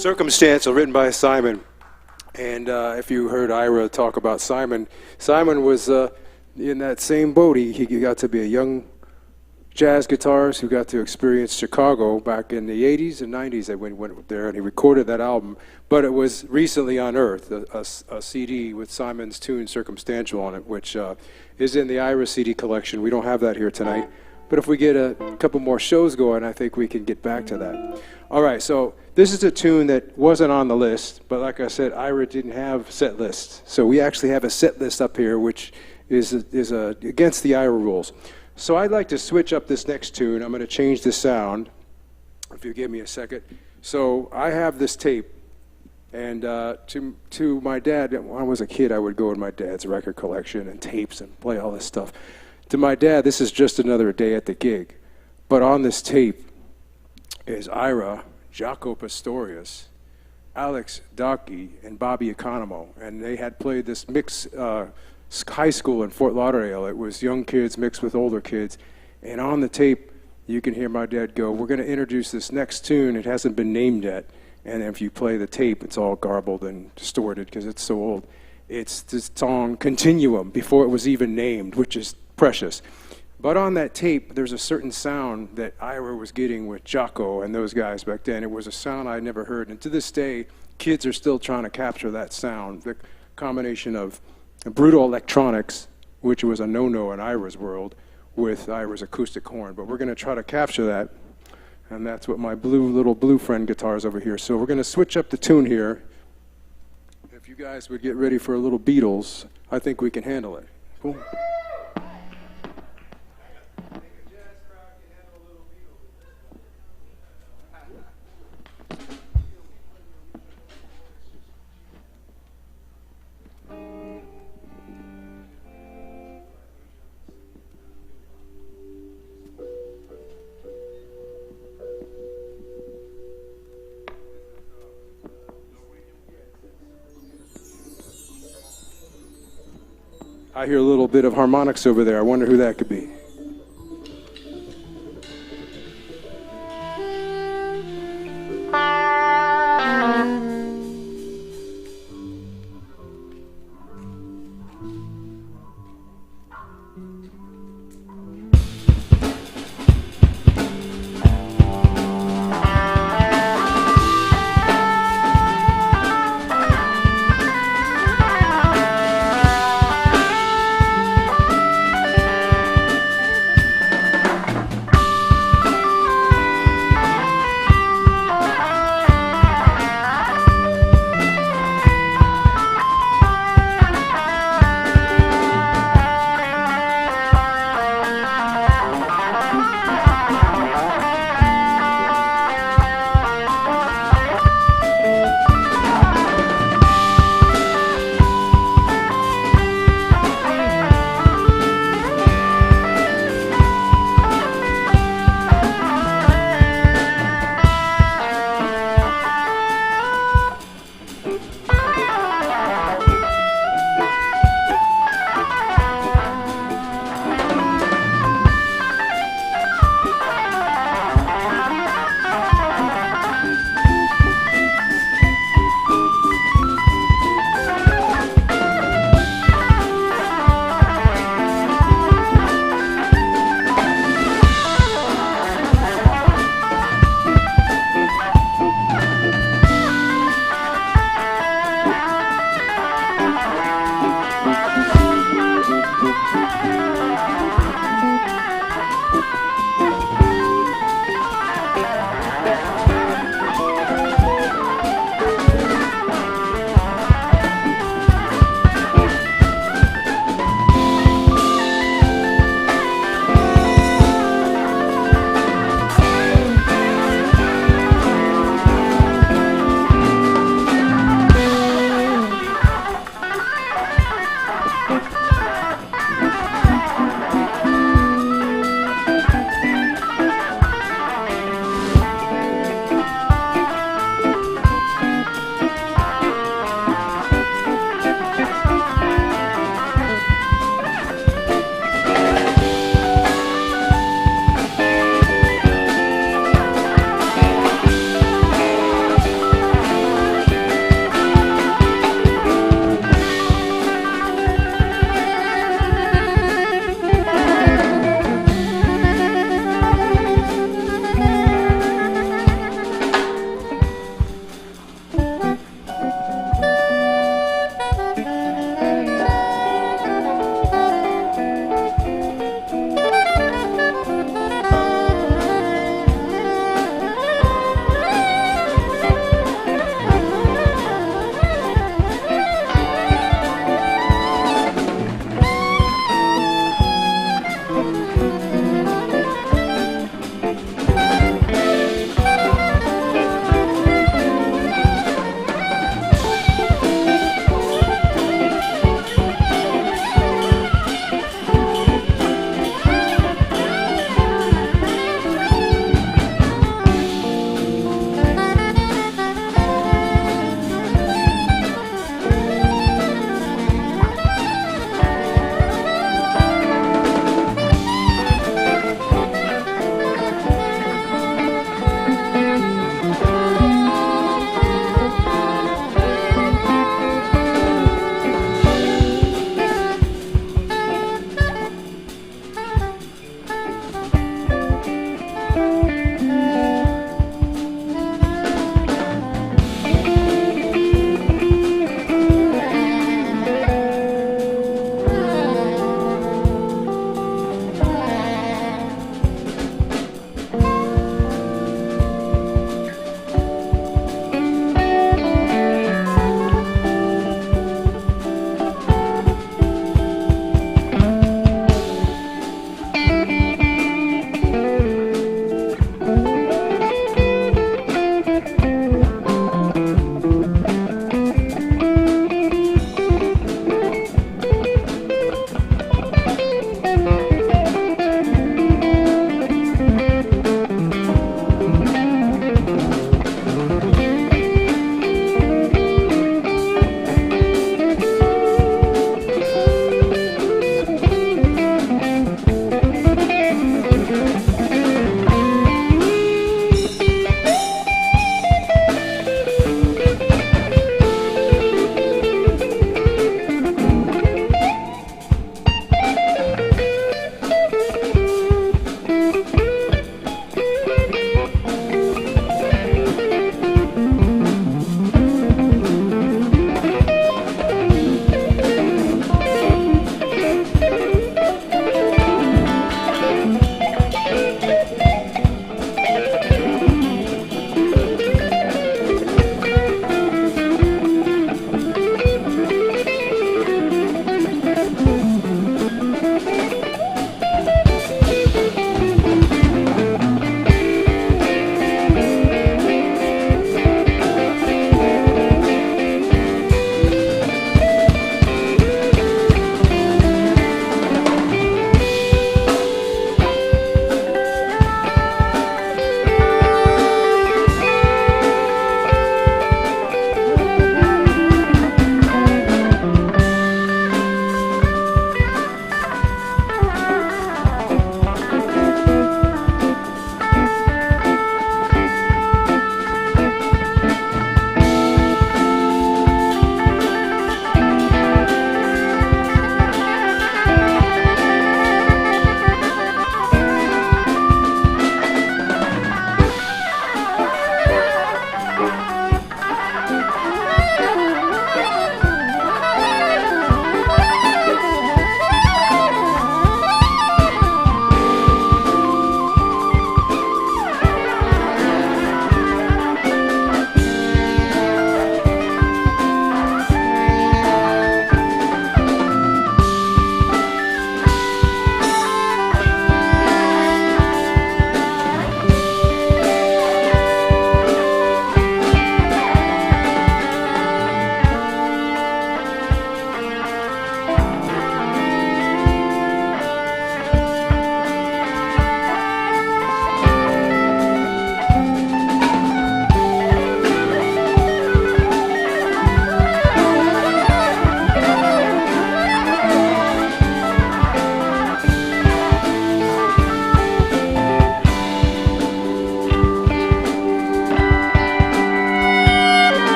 Circumstantial, written by Simon. And if you heard Ira talk about Simon, Simon was in that same boat. He got to be a young jazz guitarist who got to experience Chicago back in the 80s and 90s. They went there and he recorded that album. But it was recently unearthed, a CD with Simon's tune Circumstantial on it, which is in the Ira CD collection. We don't have that here tonight. But if we get a couple more shows going, I think we can get back to that. All right, so this is a tune that wasn't on the list, but like I said, Ira didn't have set lists. So we actually have a set list up here, which is against the Ira rules. So I'd like to switch up this next tune. I'm going to change the sound, if you give me a second. So I have this tape, and to my dad, when I was a kid, I would go in my dad's record collection and tapes and play all this stuff. To my dad, this is just another day at the gig. But on this tape is Ira, Jaco Pastorius, Alex Dockey, and Bobby Economo. And they had played this mix high school in Fort Lauderdale. It was young kids mixed with older kids. And on the tape, you can hear my dad go, we're going to introduce this next tune. It hasn't been named yet. And if you play the tape, it's all garbled and distorted because it's so old. It's this song Continuum before it was even named, which is precious. But on that tape, there's a certain sound that Ira was getting with Jaco and those guys back then. It was a sound I'd never heard. And to this day, kids are still trying to capture that sound, the combination of brutal electronics, which was a no-no in Ira's world, with Ira's acoustic horn. But we're going to try to capture that. And that's what my little blue friend guitar is over here. So we're going to switch up the tune here. If you guys would get ready for a little Beatles, I think we can handle it. Cool. I hear a little bit of harmonics over there. I wonder who that could be.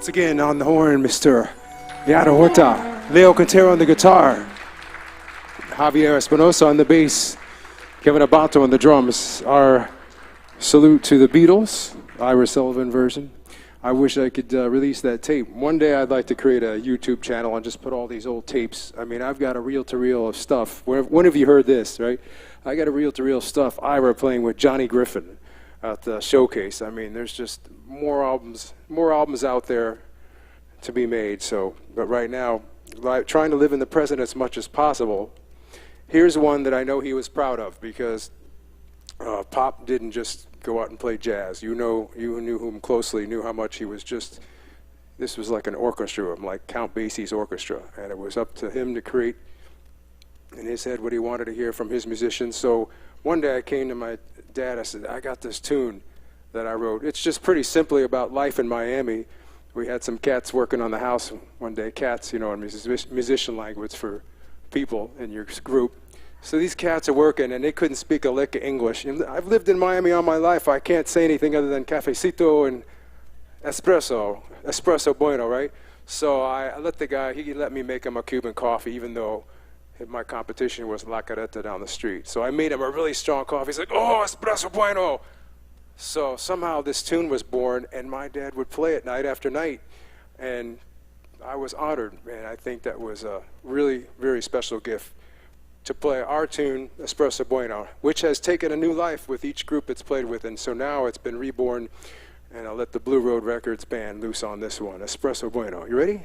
Once again on the horn, Mr. Yara Horta, Leo Quintero on the guitar, Javier Espinosa on the bass, Kevin Abato on the drums. Our salute to the Beatles, Ira Sullivan version. I wish I could release that tape. One day I'd like to create a YouTube channel and just put all these old tapes. I mean, I've got a reel-to-reel of stuff. When have you heard this, right? I got a reel-to-reel stuff. Ira playing with Johnny Griffin at the showcase. I mean, there's just more albums out there to be made. So, but right now, trying to live in the present as much as possible. Here's one that I know he was proud of, because Pop didn't just go out and play jazz. You knew him closely, knew how much he was just, this was like an orchestra, like Count Basie's orchestra, and it was up to him to create in his head what he wanted to hear from his musicians. So one day I came to my dad, I said, I got this tune that I wrote. It's just pretty simply about life in Miami. We had some cats working on the house one day. Cats, in musician language for people in your group. So these cats are working, and they couldn't speak a lick of English. And I've lived in Miami all my life. I can't say anything other than cafecito and espresso bueno, right? So I let the guy, he let me make him a Cuban coffee, even though my competition was La Carreta down the street. So I made him a really strong coffee. He's like, oh, espresso bueno. So somehow this tune was born, and my dad would play it night after night. And I was honored, man. I think that was a really, very special gift to play our tune, Espresso Bueno, which has taken a new life with each group it's played with. And so now it's been reborn, and I'll let the Blue Road Records band loose on this one, Espresso Bueno. You ready?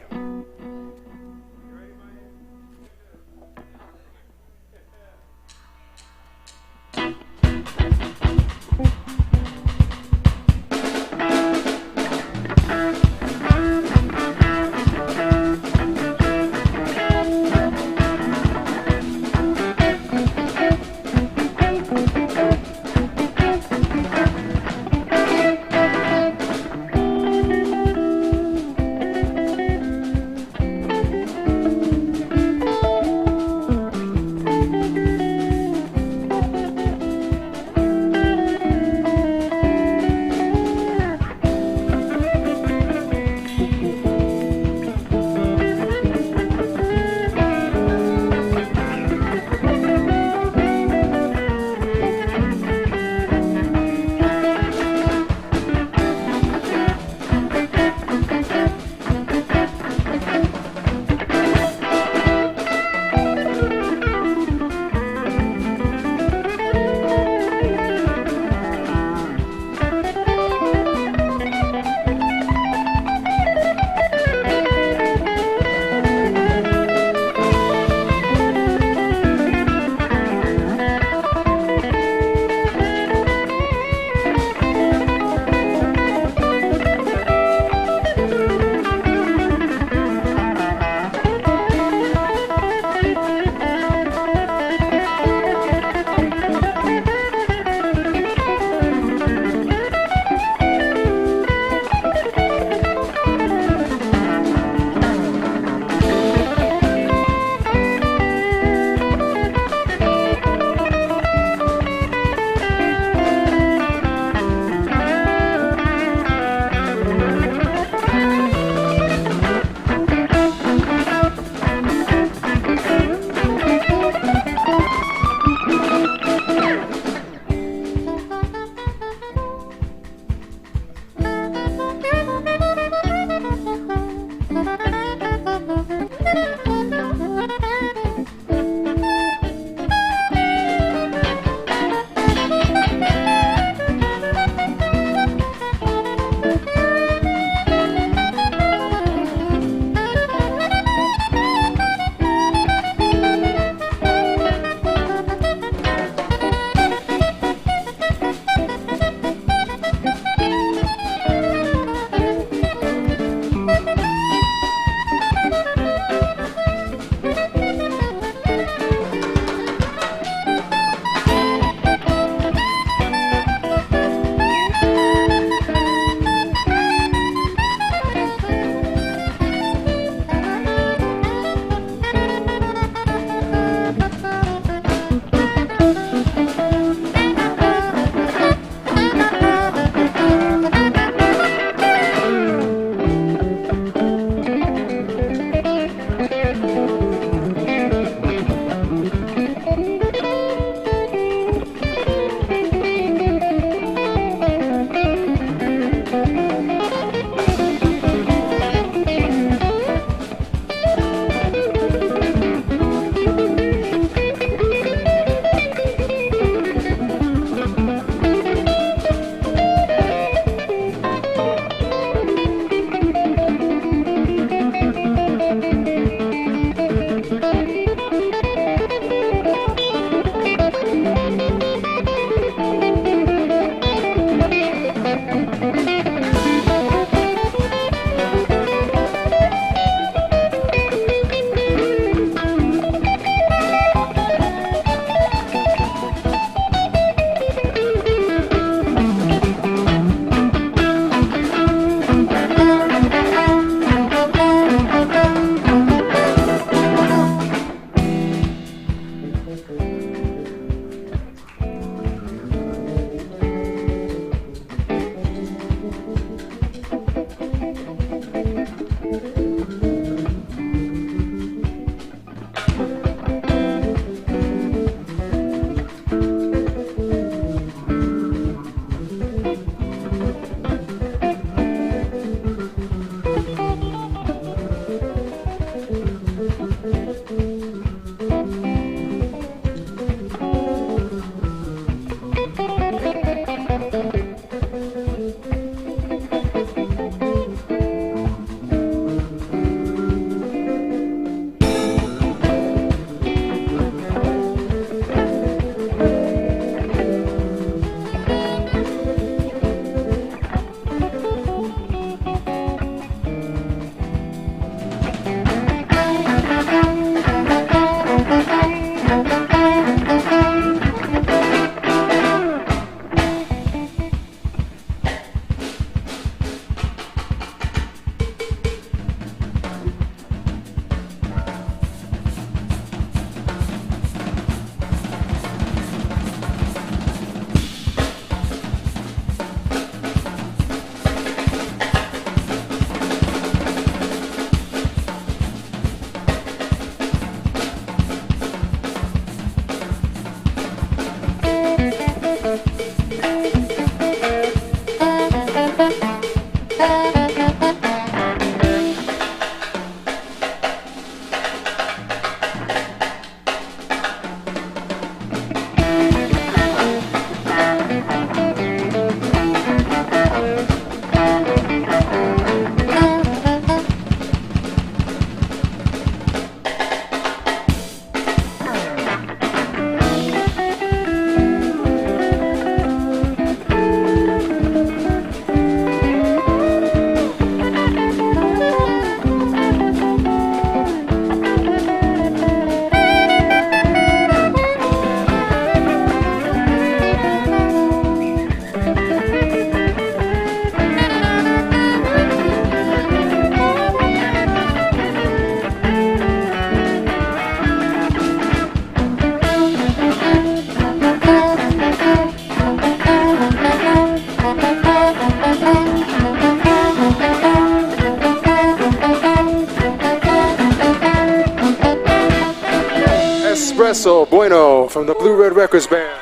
Espresso Bueno from the Blue Red Records Band.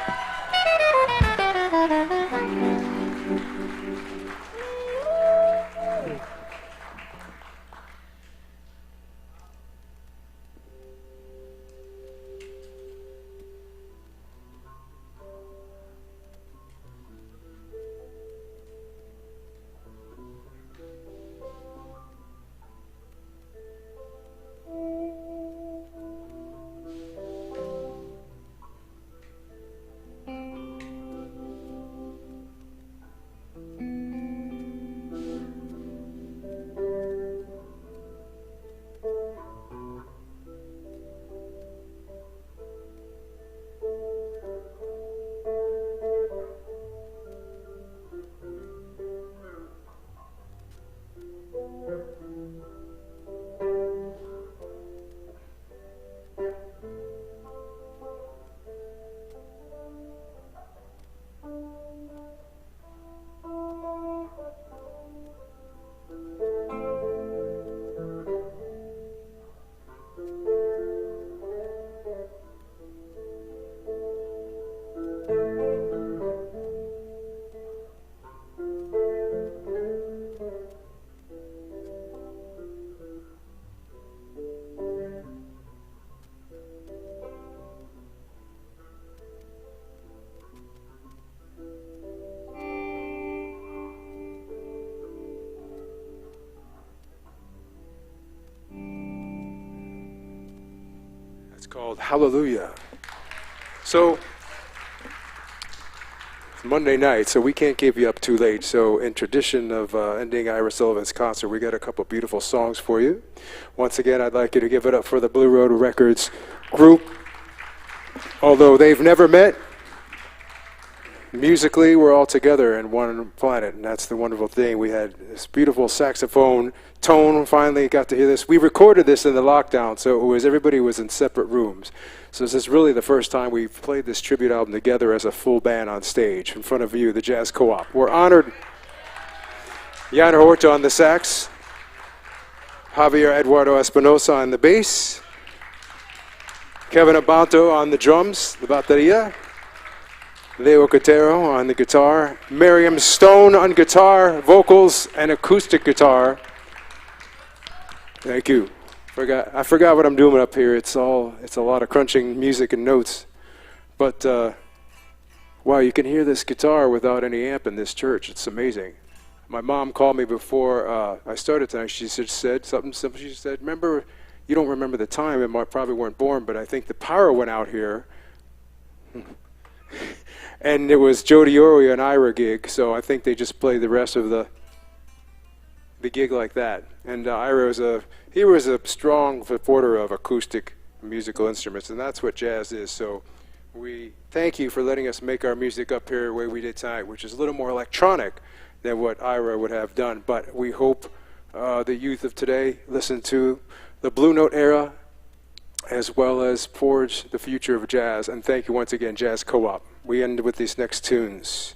Called Hallelujah. So it's Monday night, so we can't give you up too late. So in tradition of ending Ira Sullivan's concert, we got a couple beautiful songs for you. Once again, I'd like you to give it up for the Blue Road Records group. Although they've never met, musically we're all together in one planet, and that's the wonderful thing. We had this beautiful saxophone tone. Finally got to hear this. We recorded this in the lockdown, so everybody was in separate rooms. So this is really the first time we've played this tribute album together as a full band on stage in front of you, the Jazz Co-op. We're honored. Yana Horta on the sax, Javier Eduardo Espinosa on the bass, Kevin Abanto on the drums, the bateria, Leo Cotero on the guitar, Miriam Stone on guitar, vocals, and acoustic guitar. Thank you. I forgot what I'm doing up here. It's a lot of crunching music and notes. But wow, you can hear this guitar without any amp in this church. It's amazing. My mom called me before I started tonight. She said something simple. She said, "Remember, you don't remember the time, and I probably weren't born, but I think the power went out here." And it was Joe Diorio and Ira gig, so I think they just played the rest of the gig like that. And Ira was a strong supporter of acoustic musical instruments, and that's what jazz is. So we thank you for letting us make our music up here the way we did tonight, which is a little more electronic than what Ira would have done. But we hope the youth of today listen to the Blue Note era as well as forge the future of jazz. And thank you once again, Jazz Co-op. We end with these next tunes.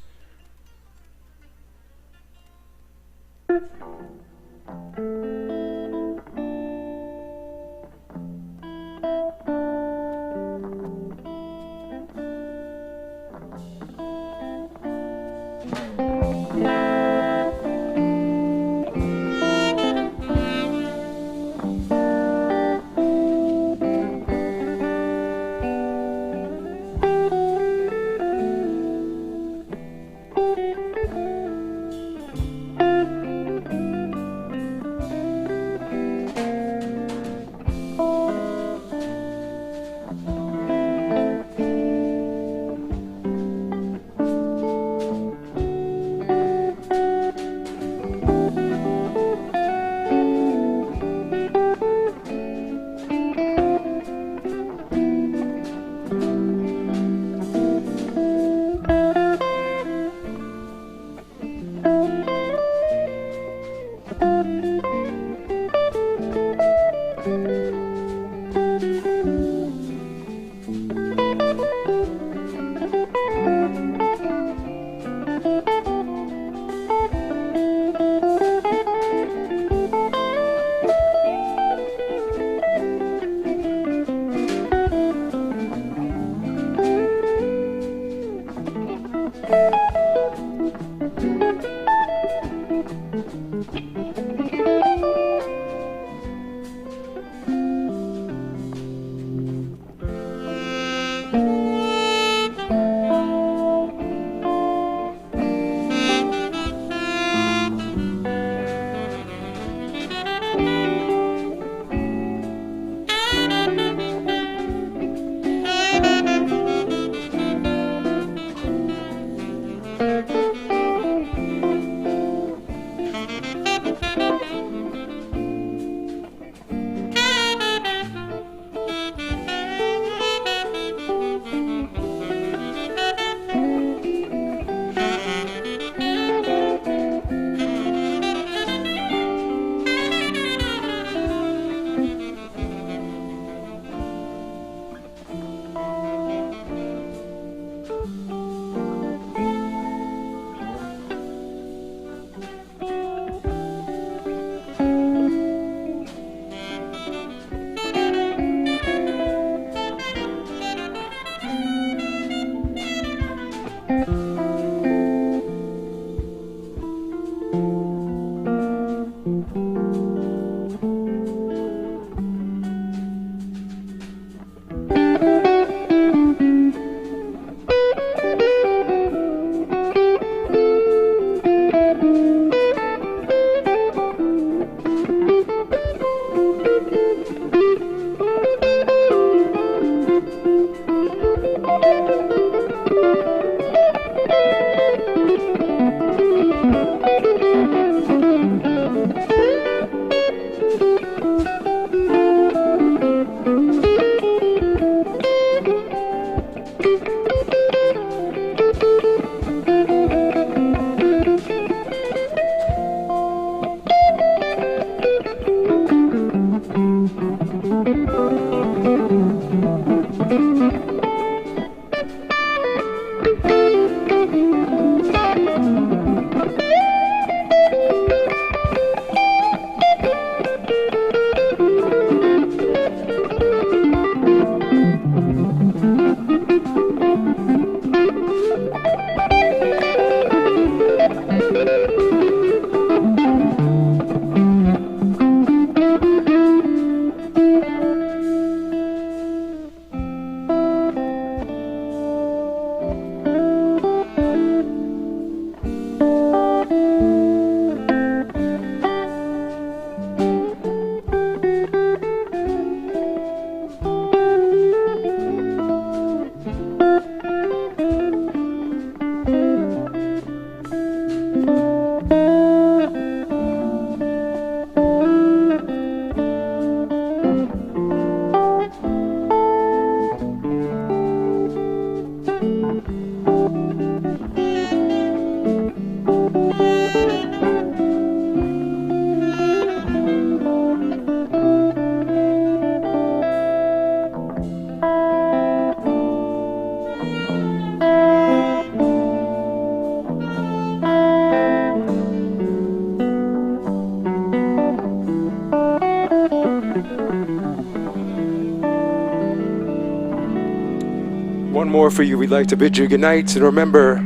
one more for you. We'd like to bid you good night, and remember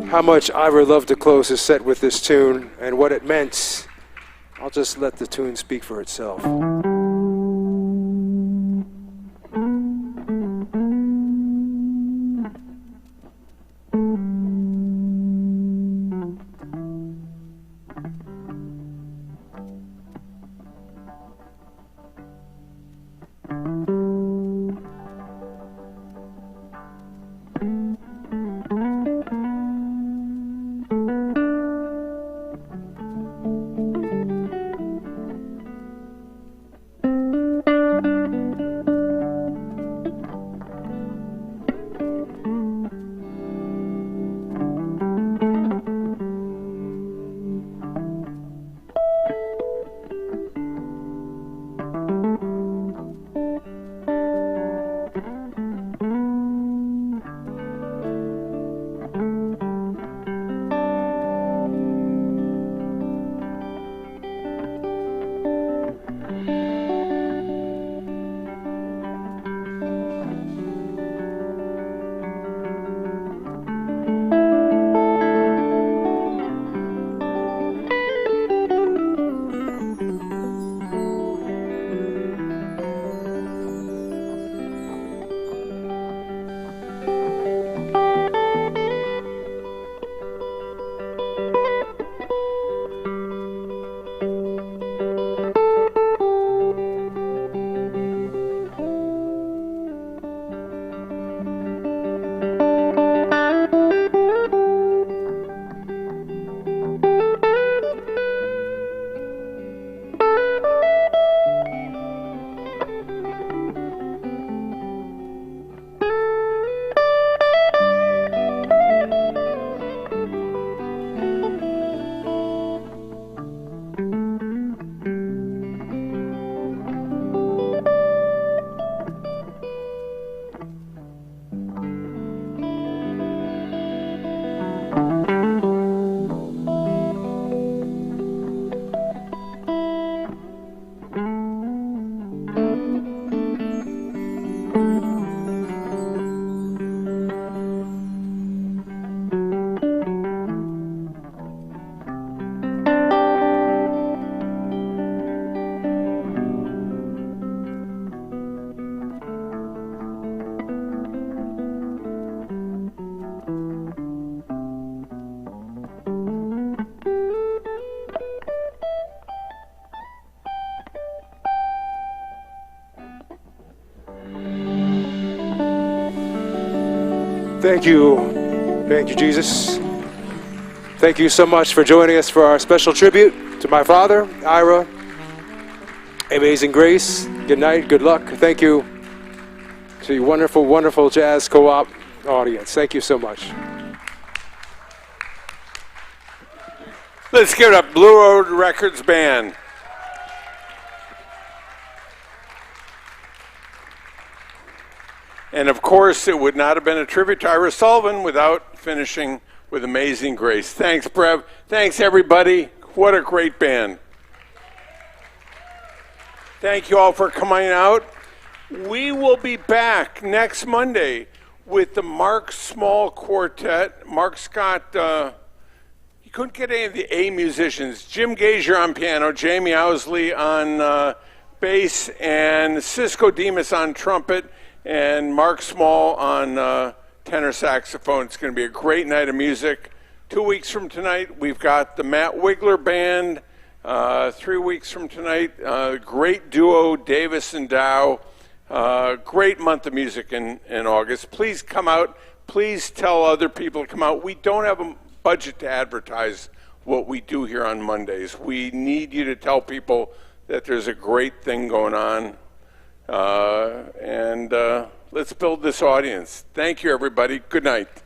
how much Ira loved to close his set with this tune and what it meant. I'll just let the tune speak for itself. Thank you, Jesus. Thank you so much for joining us for our special tribute to my father, Ira. Amazing grace. Good night, good luck. Thank you to your wonderful, wonderful Jazz Co-op audience. Thank you so much. Let's give it up, Blue Road Records Band. And of course, it would not have been a tribute to Ira Sullivan without finishing with Amazing Grace. Thanks, Brev. Thanks, everybody. What a great band. Thank you all for coming out. We will be back next Monday with the Mark Small Quartet. Mark's got, you couldn't get any of the A musicians. Jim Gazier on piano, Jamie Owsley on bass, and Cisco Demas on trumpet, and Mark Small on tenor saxophone. It's going to be a great night of music. 2 weeks from tonight, we've got the Matt Wigler Band. 3 weeks from tonight, great duo, Davis and Dow. Great month of music in August. Please come out. Please tell other people to come out. We don't have a budget to advertise what we do here on Mondays. We need you to tell people that there's a great thing going on. And let's build this audience. Thank you, everybody. Good night.